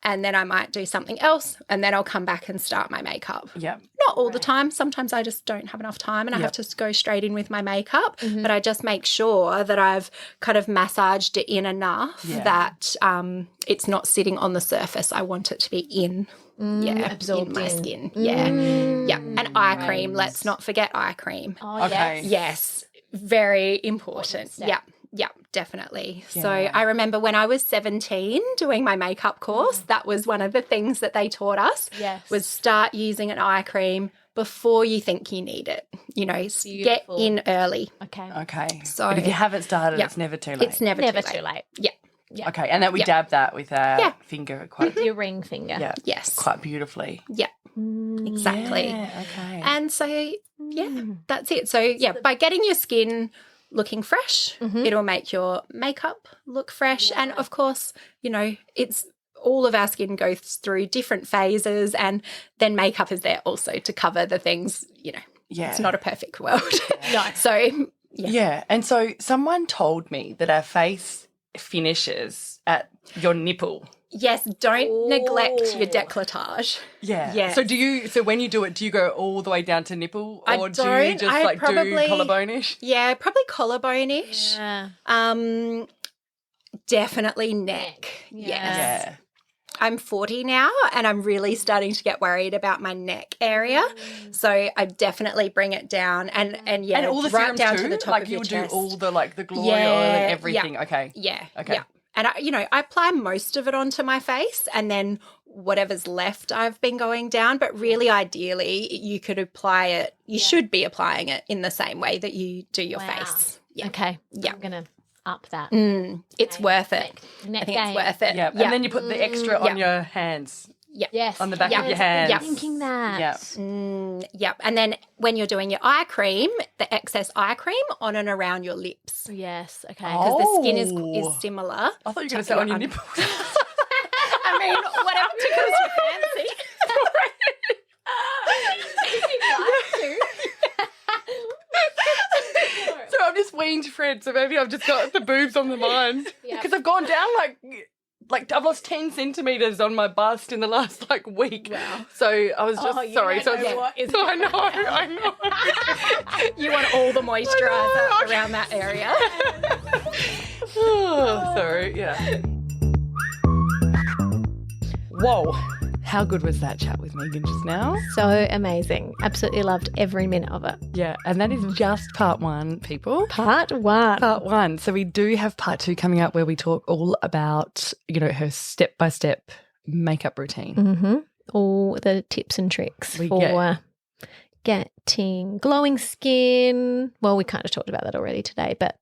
and then I might do something else, and then I'll come back and start my makeup. Yeah. Not all the time. Sometimes I just don't have enough time and I have to go straight in with my makeup, but I just make sure that I've kind of massaged it in enough that it's not sitting on the surface. I want it to be in. Absorbed in my skin. Yeah. And eye cream. Let's not forget eye cream. Oh, Okay. Yes. Very important. Yeah, definitely. So I remember when I was 17 doing my makeup course, that was one of the things that they taught us was start using an eye cream before you think you need it. You know, get in early. Okay. So, but if you haven't started, it's never too late. It's never too late. Yeah. Okay, and that we dab that with our finger quite your ring finger. Yeah. Yes. Quite beautifully. Yeah. Exactly. Yeah, okay. And so, that's it. So, by getting your skin looking fresh, it'll make your makeup look fresh. And of course, you know, it's all of our skin goes through different phases, and then makeup is there also to cover the things, you know. Yeah. It's not a perfect world. No. So, And so someone told me that our face finishes at your nipple. Yes, don't neglect your décolletage. Yeah. Yes. So when you do it, do you go all the way down to nipple, or do you just do collarbone-ish? Yeah, probably collarbone-ish. Yeah. Definitely neck. Yes. Yeah. I'm 40 now and I'm really starting to get worried about my neck area. So I definitely bring it down and all the right down too? to the top like of your chest. You'll do all the glory oil and everything. Yeah. Okay. Yeah. Okay. Yeah. And I apply most of it onto my face, and then whatever's left I've been going down. But really, ideally, you could apply it. You should be applying it in the same way that you do your face. Yeah. Okay. Yeah. I'm going to up that. It's worth it. Neck I think it's worth it. Yeah. And then you put the extra on your hands. Yeah. Yes. On the back of your hands. Yeah. Thinking that. Yeah. Yep. And then when you're doing your eye cream, the excess eye cream on and around your lips. Yes. Okay. Because the skin is similar. I thought you were going to say on your nipples. I mean, whatever tickles your fancy. So I'm just weaned Fred, so maybe I've just got the boobs on the mind. Because I've gone down like I've lost 10 centimetres on my bust in the last week. Wow. So I was just sorry. So I know. You want all the moisturiser around that area. Sorry, yeah. Whoa. How good was that chat with Megan just now? So amazing. Absolutely loved every minute of it. Yeah, and that is just part one, people. Part one. So we do have part two coming up where we talk all about, her step-by-step makeup routine. Mm-hmm. All the tips and tricks for getting glowing skin. Well, we kind of talked about that already today, but,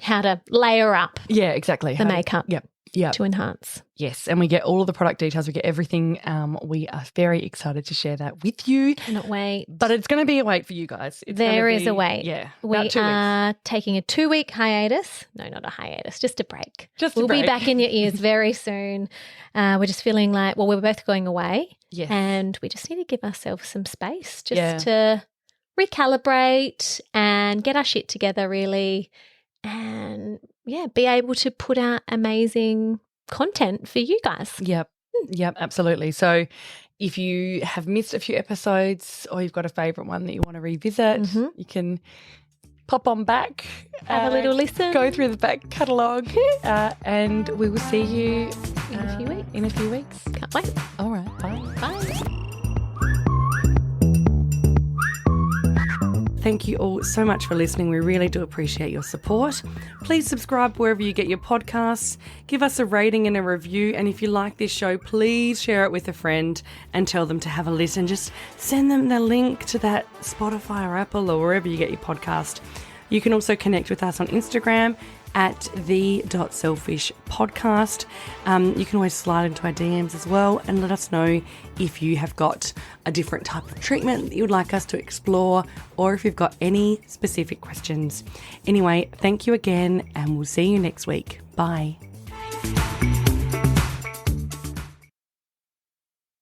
how to layer up exactly. the makeup. Yeah. To enhance. Yes, and we get all of the product details. We get everything. We are very excited to share that with you. Cannot wait. But it's going to be a wait for you guys. There is a wait. Yeah. We are taking a 2-week hiatus. No, not a hiatus, just a break. We'll be back in your ears very soon. We're just feeling like, we're both going away. Yes. And we just need to give ourselves some space just to recalibrate and get our shit together, really. And be able to put out amazing content for you guys. Yep, absolutely. So if you have missed a few episodes or you've got a favourite one that you want to revisit, you can pop on back. Have a little listen. Go through the back catalogue and we will see you in a few weeks. Can't wait. All right, bye. Bye. Thank you all so much for listening. We really do appreciate your support. Please subscribe wherever you get your podcasts. Give us a rating and a review. And if you like this show, please share it with a friend and tell them to have a listen. Just send them the link to that Spotify or Apple or wherever you get your podcast. You can also connect with us on Instagram at the.selfishpodcast. You can always slide into our DMs as well and let us know if you have got a different type of treatment that you would like us to explore or if you've got any specific questions. Anyway, thank you again and we'll see you next week. Bye.